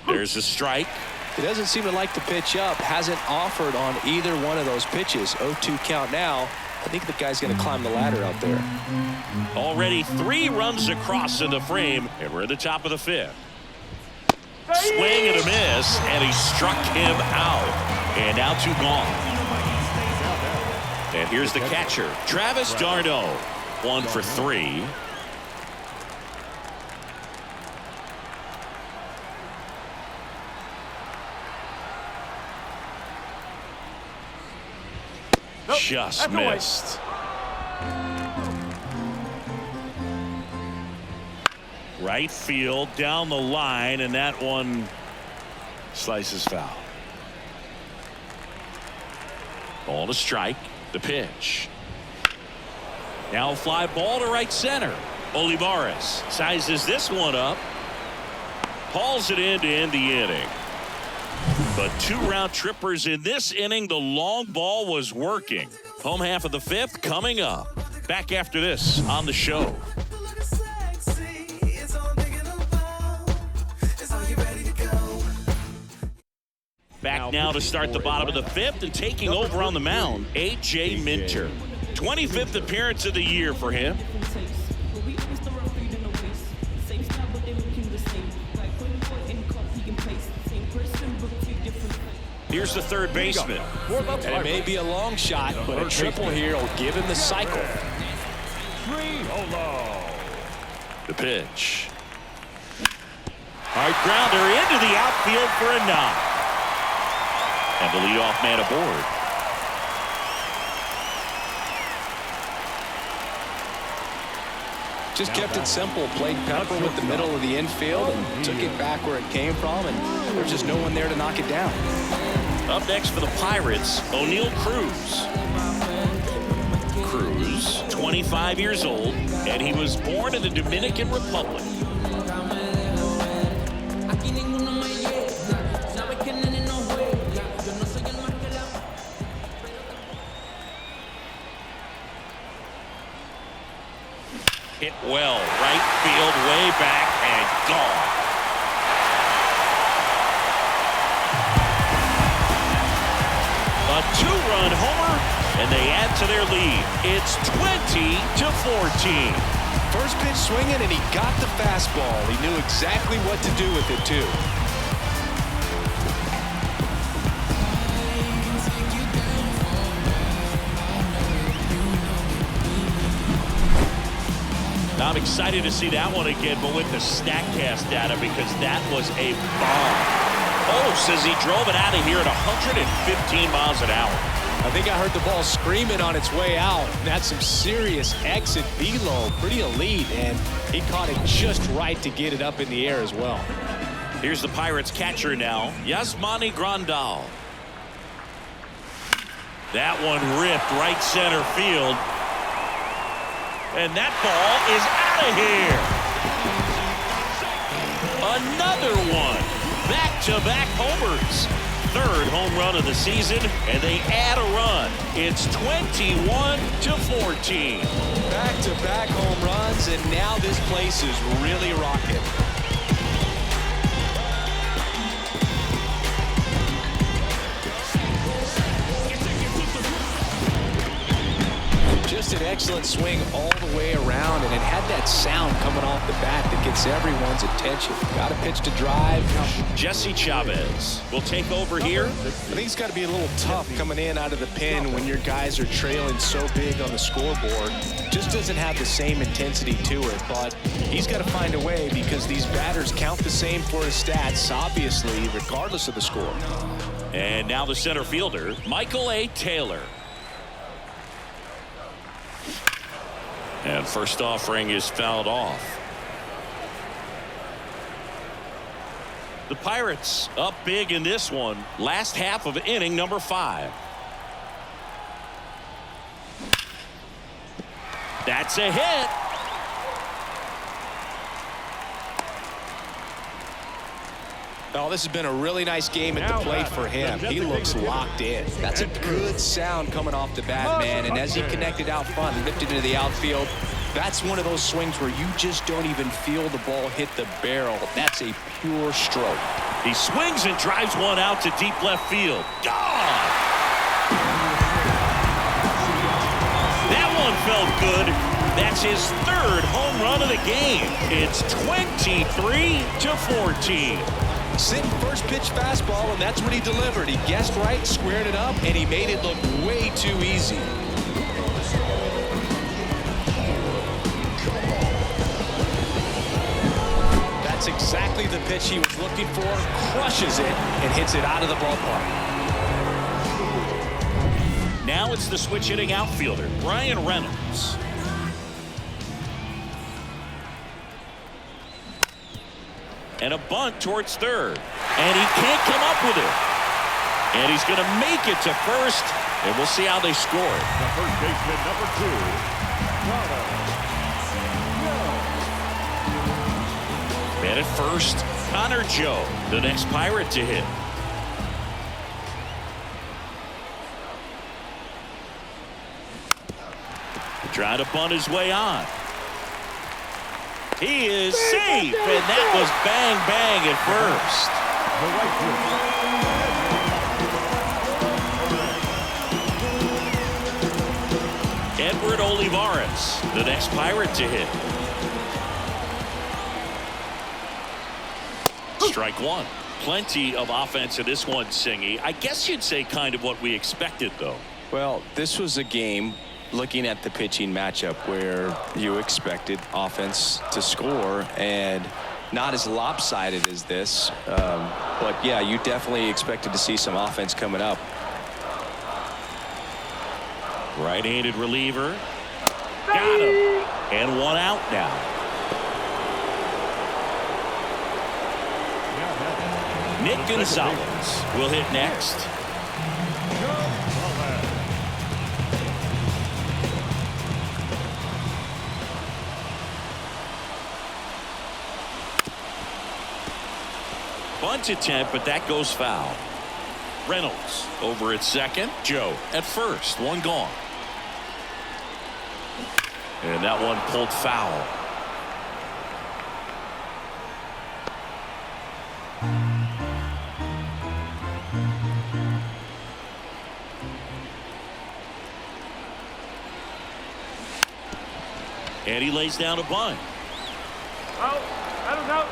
There's a strike. He doesn't seem to like to pitch up. Hasn't offered on either one of those pitches. 0-2 count now. I think the guy's going to climb the ladder out there. Already 3 runs across in the frame, and we're at the top of the 5th. Swing and a miss, and he struck him out. And now 2 gone. And here's the catcher, Travis d'Arnaud. 1 for 3. Just missed. Right field, down the line, and that one slices foul. Ball to strike. The pitch. Now a fly ball to right center. Olivares sizes this one up. Hauls it in to end the inning. But 2 round trippers in this inning. The long ball was working. Home half of the 5th coming up. Back after this on the show. Back now to start the bottom of the 5th, and taking over on the mound, A.J. Minter. 25th appearance of the year for him. Here's the third baseman. And it may be a long shot, but a triple here will give him the cycle. The pitch. Hard grounder into the outfield for a knock. And the leadoff man aboard. Just kept it simple. Played pepper with the middle of the infield and took it back where it came from, and there's just no one there to knock it down. Up next for the Pirates, O'Neal Cruz. Cruz, 25 years old, and he was born in the Dominican Republic. Hit well, right field, way back, and gone. A 2-run homer, and they add to their lead. It's 20-14. First pitch swinging, and he got the fastball. He knew exactly what to do with it, too. I'm excited to see that one again, but with the StatCast data, because that was a bomb. Oh, says he drove it out of here at 115 miles an hour. I think I heard the ball screaming on its way out. That's some serious exit velo, pretty elite, and he caught it just right to get it up in the air as well. Here's the Pirates catcher now, Yasmani Grandal. That one ripped right center field. And that ball is out of here. Another one. Back-to-back homers. 3rd home run of the season, and they add a run. It's 21-14. Back-to-back home runs, and now this place is really rocking. Just an excellent swing all the way around, and it had that sound coming off the bat that gets everyone's attention. Got a pitch to drive. Jesse Chavez will take over here. I think it's got to be a little tough coming in out of the pen when your guys are trailing so big on the scoreboard. Just doesn't have the same intensity to it, but he's got to find a way because these batters count the same for his stats, obviously, regardless of the score. And now the center fielder, Michael A. Taylor. And first offering is fouled off. The Pirates up big in this one. Last half of inning number 5. That's a hit. Oh, this has been a really nice game at the plate for him. He looks locked in. That's a good sound coming off the bat, man. And as he connected out front and lifted into the outfield, that's one of those swings where you just don't even feel the ball hit the barrel. That's a pure stroke. He swings and drives one out to deep left field. Gone! That one felt good. That's his 3rd home run of the game. It's 23-14. Sitting first pitch fastball, and that's what he delivered. He guessed right, squared it up, and he made it look way too easy. That's exactly the pitch he was looking for. Crushes it and hits it out of the ballpark. Now it's the switch hitting outfielder, Ryan Reynolds. And a bunt towards third. And he can't come up with it. And he's going to make it to first. And we'll see how they score it. The first baseman, number 2, Man at first, Connor Joe, the next Pirate to hit. Trying to bunt his way on. He is safe, and that was bang, bang at first. Edward Olivares, the next Pirate to hit. Strike one. Plenty of offense in this one, Singy. I guess you'd say kind of what we expected, though. Well, this was a game, looking at the pitching matchup, where you expected offense to score, and not as lopsided as this. But yeah, you definitely expected to see some offense coming up. Right-handed reliever. Got him. And one out now. Nick Gonzalez will hit next. Bunt attempt, but that goes foul. Reynolds over at second. Joe at first. One gone. And that one pulled foul. And he lays down a bunt. Oh, I don't know.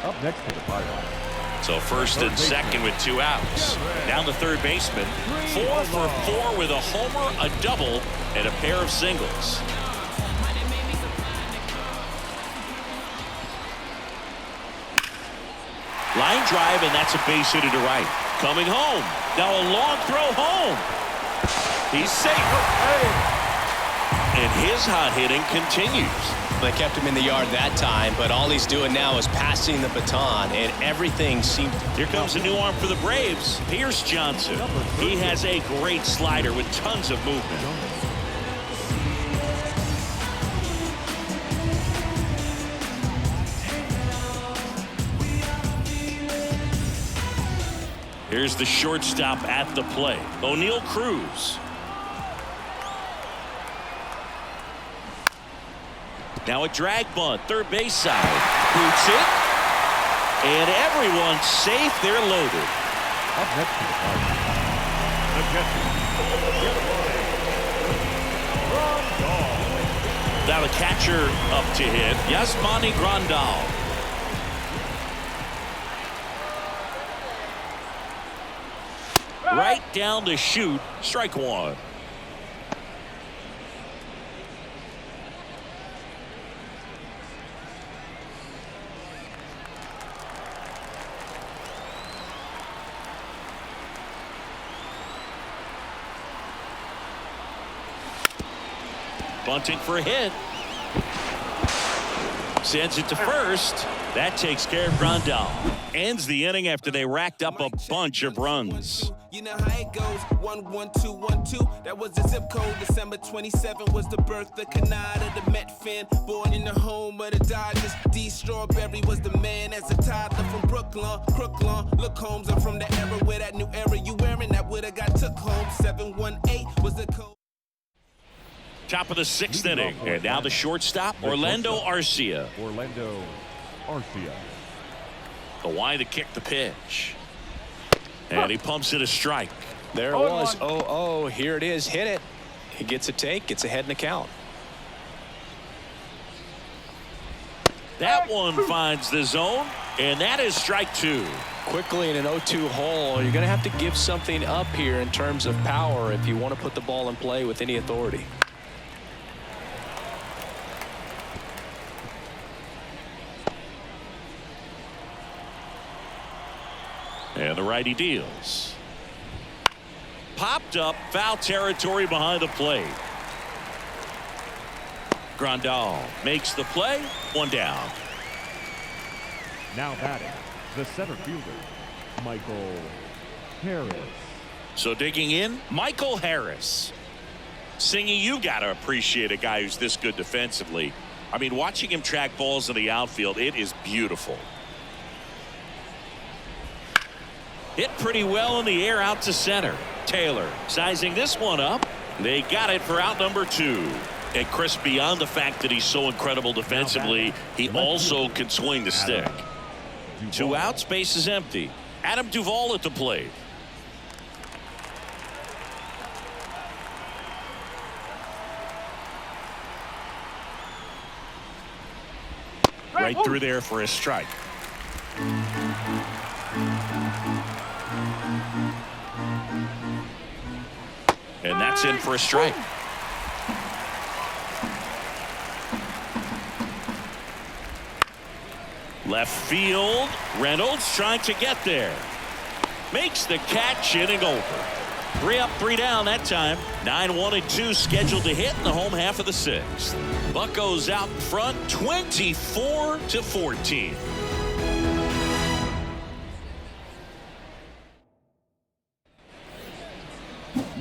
up next for the Pirates. So first and second with 2 outs. Down the third baseman. 4 for 4 with a homer, a double, and a pair of singles. Line drive, and that's a base hit to right. Coming home. Now a long throw home. He's safe. And his hot hitting continues. They kept him in the yard that time, but all he's doing now is passing the baton, and everything seems to... Here comes a new arm for the Braves, Pierce Johnson. He has a great slider with tons of movement. Here's the shortstop at the plate, O'Neal Cruz. Now a drag bunt, third base side. Boots it. And everyone's safe. They're loaded. Up next to the Pirates. The catcher. Now the catcher up to hit, Yasmani Grandal. Right down to shoot, strike one. Bunting for a hit. Sends it to first. That takes care of Grandal. Ends the inning after they racked up a bunch of runs. You know how it goes. 11212. That was the zip code. December 27 was the birth of Canada, the Met fan. Born in the home of the Dodgers. D. Strawberry was the man as a toddler from Brooklyn. Look, Holmes, I'm from the era where that new era you wearing that woulda got took home. 718 was the code. Top of the 6th inning. And now the shortstop, Orlando Arcia. Orlando Arcia. The wide to kick the pitch. And he pumps it a strike. There it was. Oh, here it is. Hit it. He gets a take, gets ahead in the count. That one finds the zone, And that is strike two. Quickly in an 0-2 hole, you're going to have to give something up here in terms of power if you want to put the ball in play with any authority. And the righty deals. Popped up, foul territory behind the plate. Grandal makes the play, one down. Now batting, the center fielder, Michael Harris. So digging in, Michael Harris. Singy, you got to appreciate a guy who's this good defensively. I mean, watching him track balls in the outfield, it is beautiful. Hit pretty well in the air out to center. Taylor sizing this one up. They got it for out number 2. And Chris, beyond the fact that he's so incredible defensively, he also can swing the stick. 2 outs, base is empty. Adam Duvall at the plate. Right through there for a strike. And that's in for a strike. Left field. Reynolds trying to get there. Makes the catch, inning over. 3 up, 3 down that time. 9-1-2 scheduled to hit in the home half of the 6th. Buccos out in front, 24-14.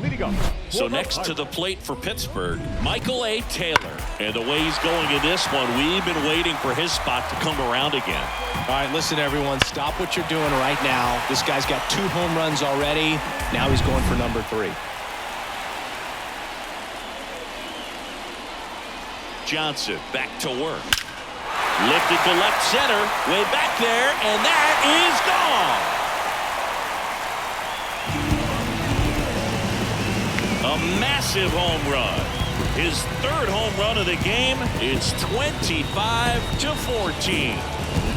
Leading up. So next to the plate for Pittsburgh, Michael A. Taylor. And the way he's going in this one, we've been waiting for his spot to come around again. All right, listen, everyone, stop what you're doing right now. This guy's got 2 home runs already. Now he's going for number 3. Johnson back to work. Lifted to left center, way back there, and that is gone. A massive home run. His 3rd home run of the game. It's 25-14.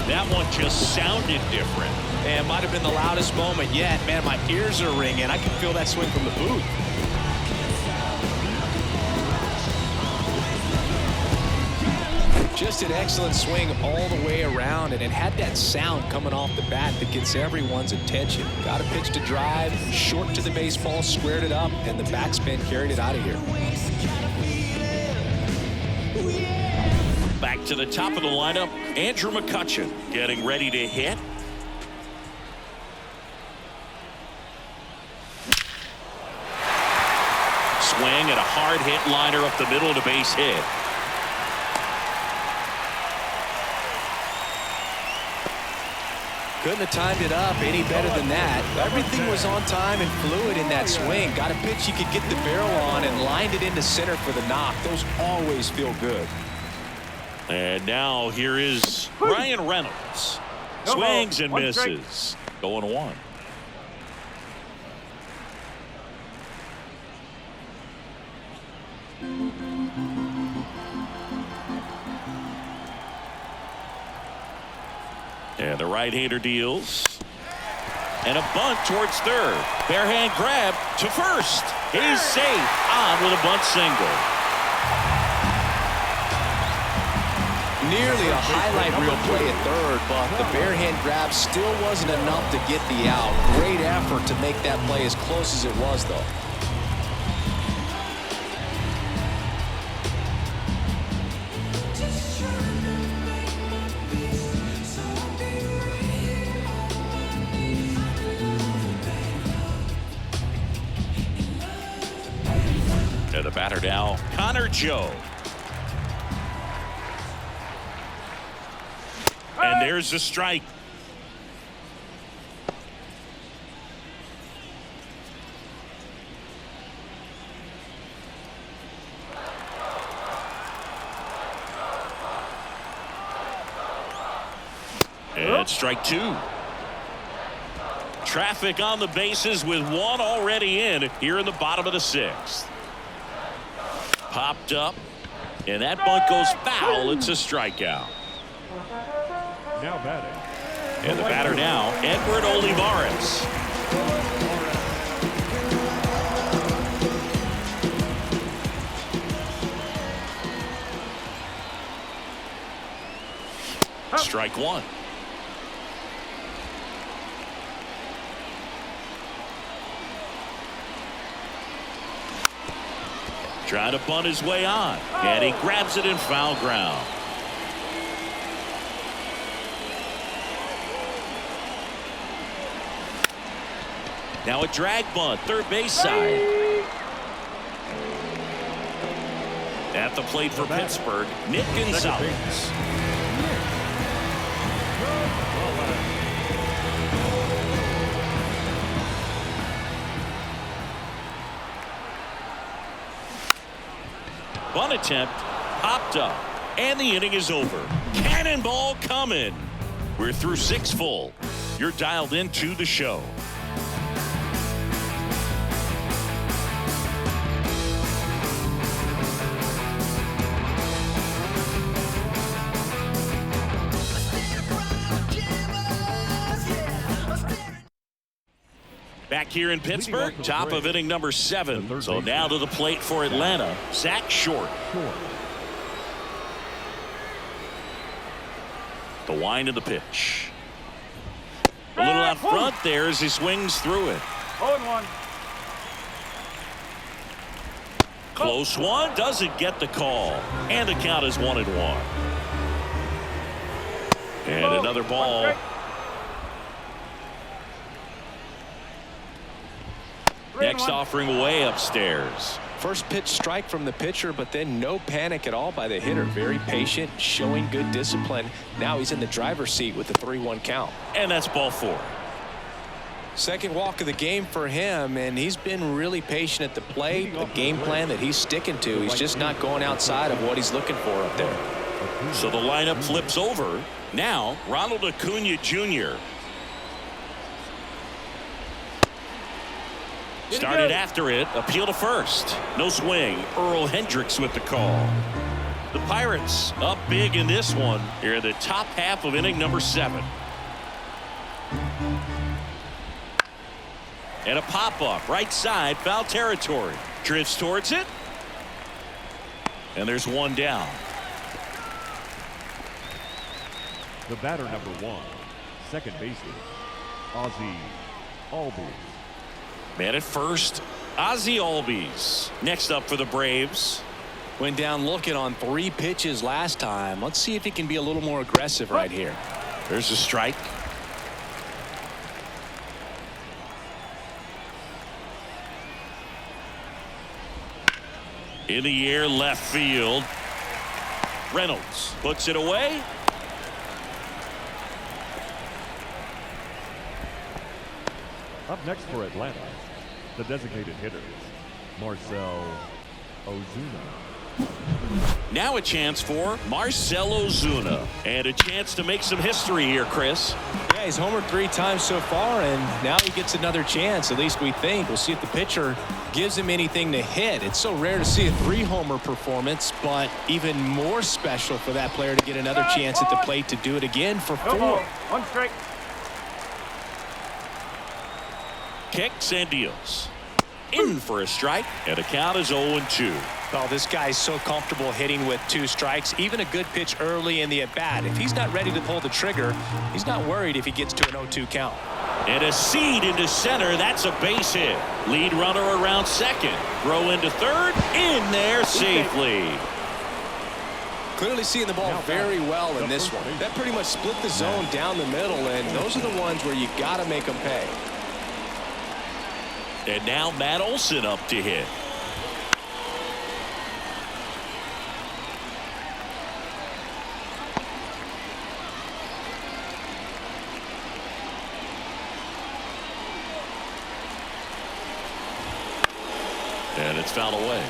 That one just sounded different. Man, might have been the loudest moment yet. Man, my ears are ringing. I can feel that swing from the booth. Just an excellent swing all the way around, and it had that sound coming off the bat that gets everyone's attention. Got a pitch to drive, short to the baseball, squared it up, and the backspin carried it out of here. Back to the top of the lineup, Andrew McCutchen getting ready to hit. Swing and a hard hit liner up the middle of the base hit. Couldn't have timed it up any better than that. Everything was on time and fluid in that swing. Got a pitch you could get the barrel on and lined it into center for the knock. Those always feel good. And now here is Ryan Reynolds. Swings and misses. Going 1. And the right-hander deals. And a bunt towards 3rd. Bare hand grab to 1st. He's safe on with a bunt single. Nearly a highlight reel play at 3rd, but the bare hand grab still wasn't enough to get the out. Great effort to make that play as close as it was, though. And the batter now, Connor Joe. And there's the strike. And strike 2. Traffic on the bases with 1 already in here in the bottom of the 6th. Popped up, and that bunt goes foul. It's a strikeout. Now batting, And the batter now, Edward Olivares. Strike one. Trying to bunt his way on, and he grabs it in foul ground. Now a drag bunt, third base side. At the plate for Pittsburgh, Nick Gonzalez. Bunt attempt, popped up, and the inning is over. Cannonball coming. We're through 6 full. You're dialed into the show. Back here in Pittsburgh, top of inning number 7. So now to the plate for Atlanta, Zach Short. The wind of the pitch. A little out front there as he swings through it. 0-1. Close one, doesn't get the call. And the count is 1-1. And another ball. Next offering way upstairs. First pitch strike from the pitcher, but then no panic at all by the hitter. Very patient, showing good discipline. Now he's in the driver's seat with the 3-1 count. And that's ball 4. Second walk of the game for him, and he's been really patient at the plate. A game plan that he's sticking to. He's just not going outside of what he's looking for up there. So the lineup flips over. Now Ronald Acuna Jr. Started after it, appeal to first. No swing. Earl Hendricks with the call. The Pirates up big in this one here in the top half of inning number 7. And a pop-up right side, foul territory. Drifts towards it. And there's one down. The batter number 1, second baseman, Ozzie Albies. Man at first, Ozzie Albies. Next up for the Braves. Went down looking on 3 pitches last time. Let's see if he can be a little more aggressive right here. There's a strike. In the air, left field. Reynolds puts it away. Up next for Atlanta, the designated hitters, Marcell Ozuna. Now a chance for Marcell Ozuna. And a chance to make some history here, Chris. Yeah, he's homered 3 times so far, and now he gets another chance, at least we think. We'll see if the pitcher gives him anything to hit. It's so rare to see a 3-homer performance, but even more special for that player to get another chance at the plate to do it again for 4. 1 strike. Kicks and deals. In for a strike, and the count is 0-2. Well, this guy's so comfortable hitting with 2 strikes. Even a good pitch early in the at-bat. If he's not ready to pull the trigger, he's not worried if he gets to an 0-2 count. And a seed into center. That's a base hit. Lead runner around second. Throw into third. In there safely. Clearly seeing the ball very well in this one. That pretty much split the zone down the middle, and those are the ones where you got to make them pay. And now Matt Olson up to hit. And it's fouled away.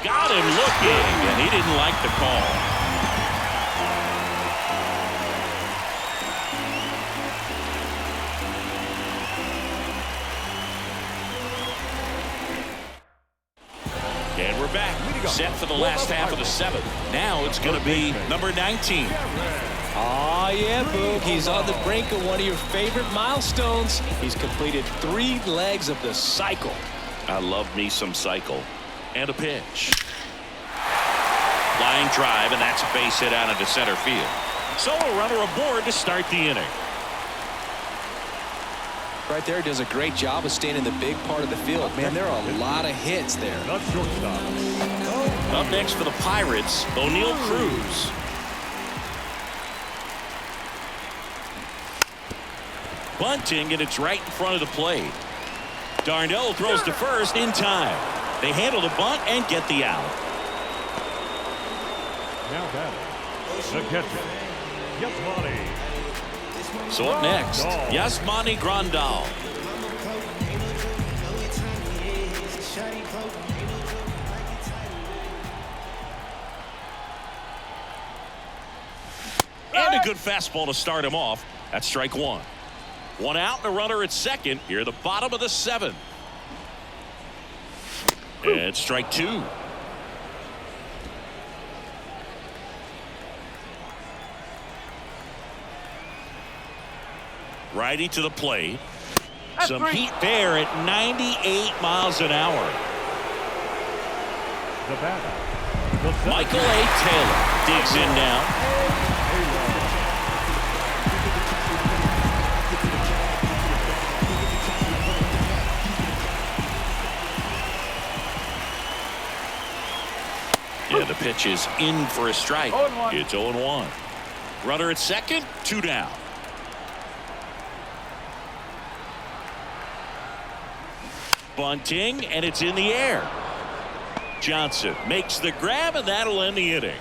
Got him looking, and he didn't like the call. set for the last half of the 7th. Now it's going to be number 19. Oh, yeah, Boog. He's on the brink of one of your favorite milestones. He's completed 3 legs of the cycle. I love me some cycle. And a pitch. Flying drive, and that's a base hit out into center field. So a runner aboard to start the inning. Right there, does a great job of staying in the big part of the field. Man, there are a lot of hits there. The shortstop. Up next for the Pirates, O'Neal Cruz. Bunting, and it's right in front of the plate. Darnell throws to first in time. They handle the bunt and get the out. Now batting. The catcher. Yasmani. So up next, Yasmani Grandal. And a good fastball to start him off. That's strike 1. 1 out and a runner at second here at the bottom of the 7th. And strike 2. Righty to the plate. Some heat there at 98 miles an hour. The batter. Michael A. Taylor digs in now. And the pitch is in for a strike. It's 0-1. Runner at second, 2 down. Bunting, and it's in the air. Johnson makes the grab, and that'll end the inning.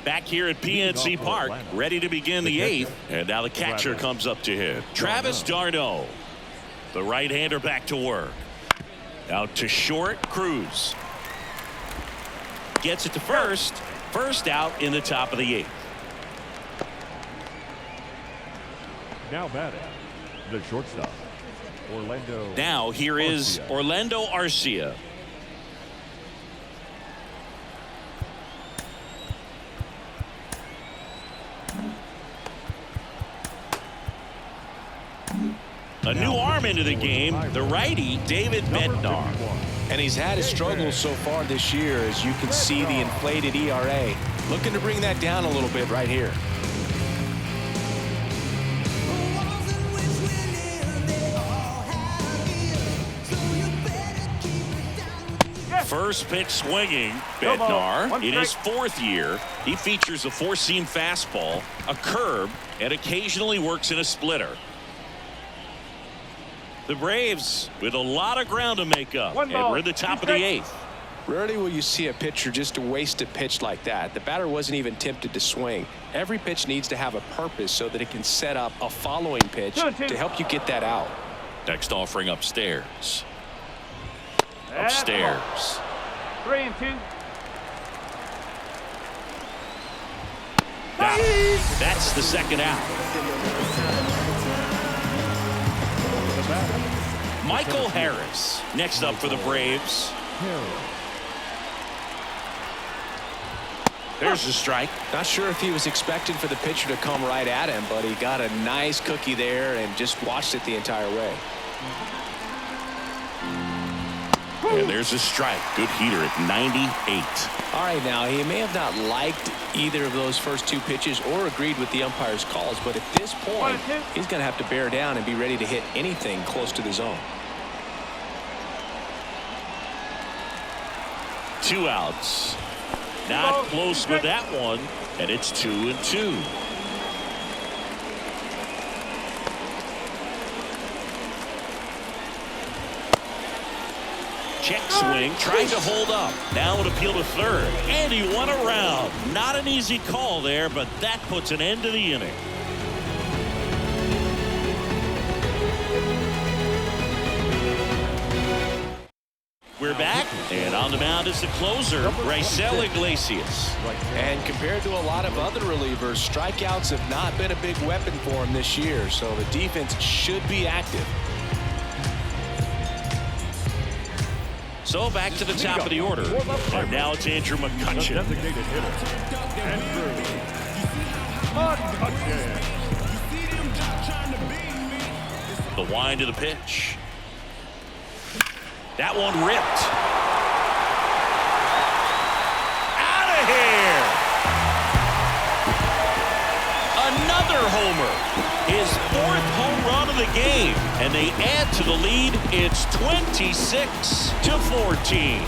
Back here at PNC Park, ready to begin the 8th, and now the catcher comes up to hit. Travis d'Arnaud, the right-hander, back to work. Out to short, Cruz. Gets it to first. First out in the top of the 8th. Now batting. The shortstop. Orlando. Now here is Orlando Arcia. A new arm into the game, the righty, David Bednar. And he's had his struggles so far this year, as you can see the inflated ERA. Looking to bring that down a little bit right here. First pitch swinging, Bednar in his 4th year. He features a 4-seam fastball, a curve, and occasionally works in a splitter. The Braves with a lot of ground to make up, and we're in the top of the 8th. Rarely will you see a pitcher just waste a pitch like that. The batter wasn't even tempted to swing. Every pitch needs to have a purpose so that it can set up a following pitch to help you get that out. Next offering upstairs. Upstairs. 3-2. That's the second out. Michael Harris next up for the Braves. There's the strike. Not sure if he was expecting for the pitcher to come right at him, but he got a nice cookie there and just watched it the entire way. And there's a strike. Good heater at 98. All right, now he may have not liked either of those first 2 pitches or agreed with the umpire's calls, but at this point he's going to have to bear down and be ready to hit anything close to the zone. 2 outs. Not close with that one, and it's 2-2. Check swing, trying to hold up. Now an appeal to third, and he won around. Not an easy call there, but that puts an end to the inning. We're back, and on the mound is the closer, Raisel Iglesias. And compared to a lot of other relievers, strikeouts have not been a big weapon for him this year, so the defense should be active. So back to the top of the order, and now it's Andrew The McCutchen. designated hitter, Andrew McCutchen. The wind of the pitch. That one ripped. Out of here. Another homer. His 4th home run of the game. And they add to the lead. It's 26-14.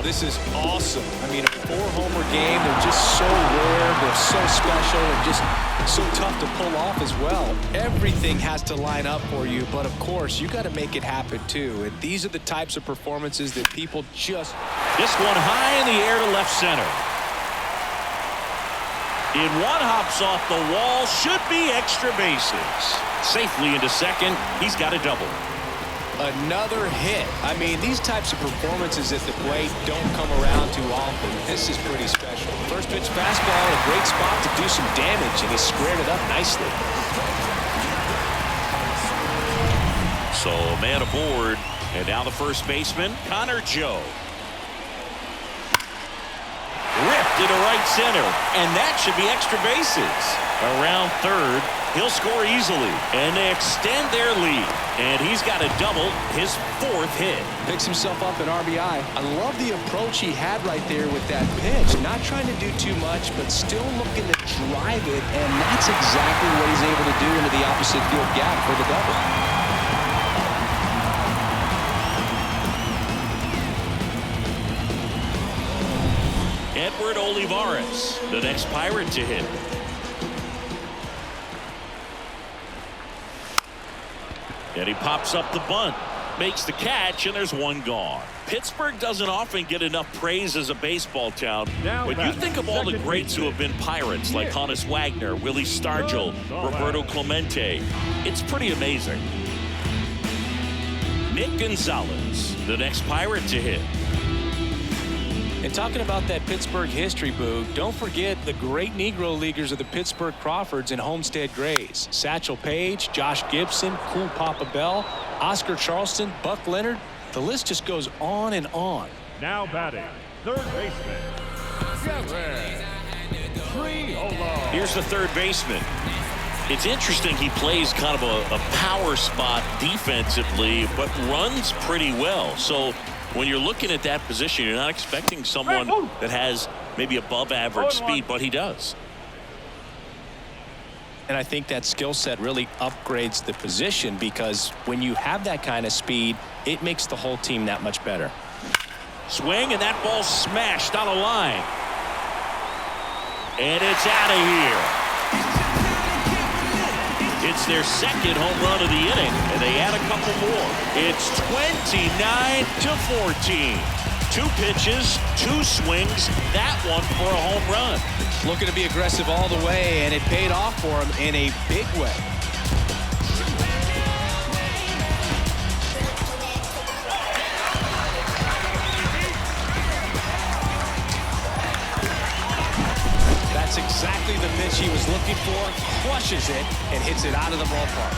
This is awesome. I mean, a 4-homer game. They're just so rare. They're so special and just so tough to pull off as well. Everything has to line up for you, but of course, you got to make it happen too. And these are the types of performances that people just... This one high in the air to left center. In one, hops off the wall. Should be extra bases. Safely into second. He's got a double. Another hit. I mean, these types of performances at the plate don't come around too often. This is pretty special. First pitch fastball in a great spot to do some damage, and he squared it up nicely. So a man aboard, and now the first baseman, Connor Joe. Ripped into right center, and that should be extra bases. Around third, he'll score easily, and they extend their lead. And he's got a double, his 4th hit. Picks himself up an RBI. I love the approach he had right there with that pitch. Not trying to do too much, but still looking to drive it, and that's exactly what he's able to do into the opposite field gap for the double. Edward Olivares, the next Pirate to hit. And he pops up the bunt, makes the catch, and there's one gone. Pittsburgh doesn't often get enough praise as a baseball town. When you think of all the greats who have been Pirates, like Honus Wagner, Willie Stargell, Roberto Clemente, it's pretty amazing. Nick Gonzalez, the next Pirate to hit. And talking about that Pittsburgh history, Boog, don't forget the great Negro Leaguers of the Pittsburgh Crawfords and Homestead Grays. Satchel Paige, Josh Gibson, Cool Papa Bell, Oscar Charleston, Buck Leonard. The list just goes on and on. Now batting, third baseman, Jeffrey Triola. Here's the third baseman. It's interesting he plays kind of a power spot defensively, but runs pretty well. So when you're looking at that position, you're not expecting someone that has maybe above average speed, but he does. And I think that skill set really upgrades the position, because when you have that kind of speed, it makes the whole team that much better. Swing, and that ball smashed on a line. And it's out of here. It's their 2nd home run of the inning, and they add a couple more. It's 29-14. 2 pitches, 2 swings, that one for a home run. Looking to be aggressive all the way, and it paid off for him in a big way. That's exactly the pitch he was looking for. Crushes it and hits it out of the ballpark.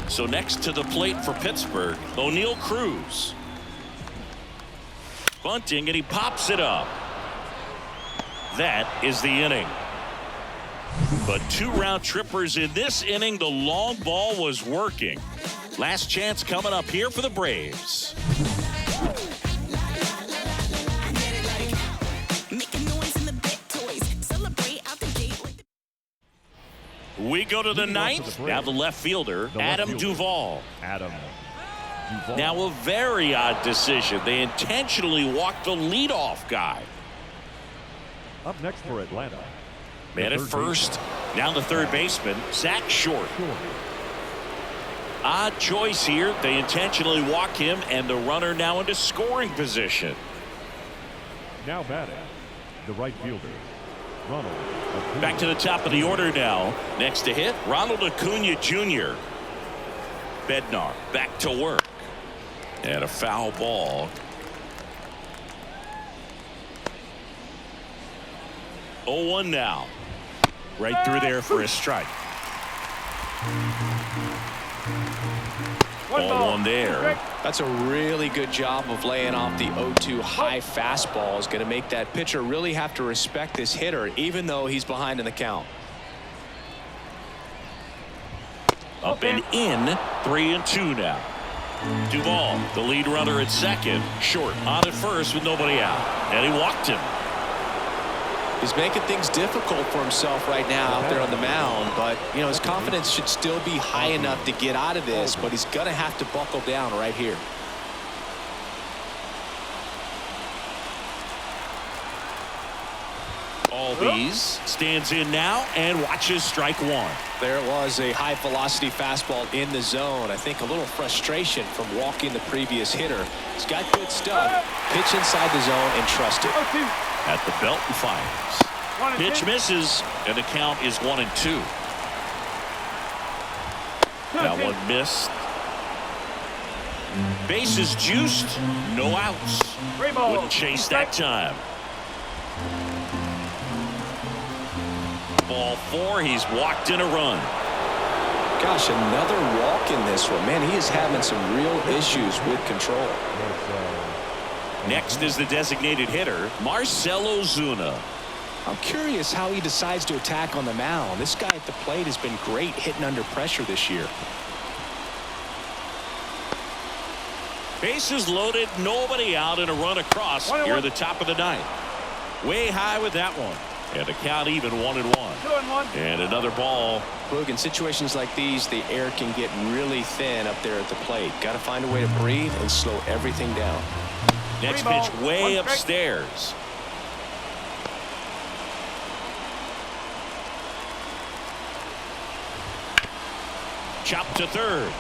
So next to the plate for Pittsburgh, O'Neal Cruz. Bunting, and he pops it up. That is the inning. But 2 round trippers in this inning. The long ball was working. Last chance coming up here for the Braves. We go to the 9th. Now the left fielder, Adam Duvall. Now a very odd decision. They intentionally walked the leadoff guy. Up next for Atlanta. Man at first. Now the third baseman, Zach Short. Odd choice here. They intentionally walk him, and the runner now into scoring position. Now batting, the right fielder, Ronald Acuna. Back to the top of the order now. Next to hit, Ronald Acuna Jr. Bednar back to work. And a foul ball. 0-1 now. Right through there for a strike. 0-1 there. That's a really good job of laying off the 0-2 high fastball. Is going to make that pitcher really have to respect this hitter, even though he's behind in the count. Up and in, 3-2 now. Duvall, the lead runner at second, short on at first with nobody out, and he walked him. He's making things difficult for himself right now out there on the mound, but you know his confidence should still be high enough to get out of this, but he's gonna have to buckle down right here. Albies stands in now and watches strike one. There it was, a high velocity fastball in the zone. I think a little frustration from walking the previous hitter. He's got good stuff. Pitch inside the zone and trust it. At the belt and fires. Pitch misses, and the count is 1-2. That one missed. Bases juiced, no outs. Wouldn't chase that time. Ball 4, he's walked in a run. Gosh, another walk in this one. Man, he is having some real issues with control. Next is the designated hitter, Marcell Ozuna. I'm curious how he decides to attack on the mound. This guy at the plate has been great hitting under pressure this year. Bases loaded, nobody out, and a run across here at the top of the ninth. Way high with that one. And the count even 1-1. And another ball. Boog, in situations like these, the air can get really thin up there at the plate. Got to find a way to breathe and slow everything down. Next pitch way upstairs. Chop to third.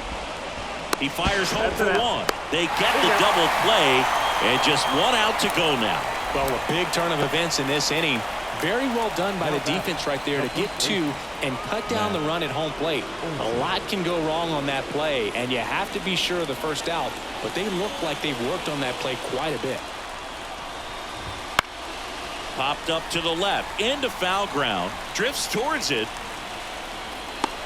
He fires home for one. They get the double play, and just one out to go now. Well, a big turn of events in this inning. Very well done by the defense right there to get two and cut down the run at home plate. A lot can go wrong on that play, and you have to be sure of the first out, but they look like they've worked on that play quite a bit. Popped up to the left, into foul ground, drifts towards it,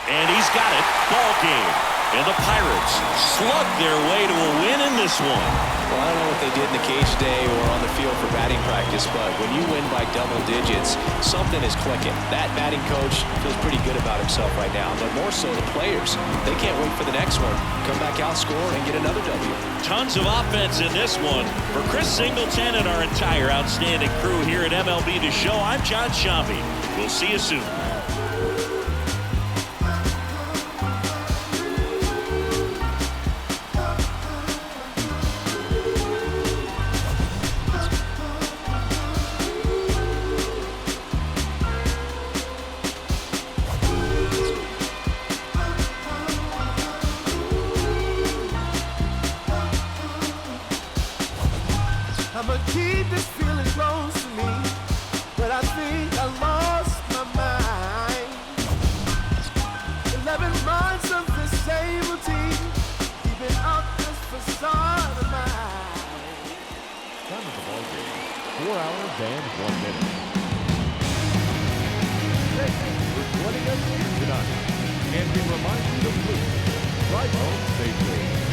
and he's got it. Ball game. And the Pirates slug their way to a win in this one. Well, I don't know what they did in the cage today or on the field for batting practice, but when you win by double digits, something is clicking. That batting coach feels pretty good about himself right now, but more so the players. They can't wait for the next one. Come back out, score, and get another W. Tons of offense in this one. For Chris Singleton and our entire outstanding crew here at MLB The Show, I'm John Shambi. We'll see you soon. I'ma keep this feeling close to me, but I think I lost my mind. 11 months of disability, keeping up this facade of mine. Time of the ball game, 4 hours and 1 minute. Thank you for joining us here tonight, and we remind you to please drive home safely.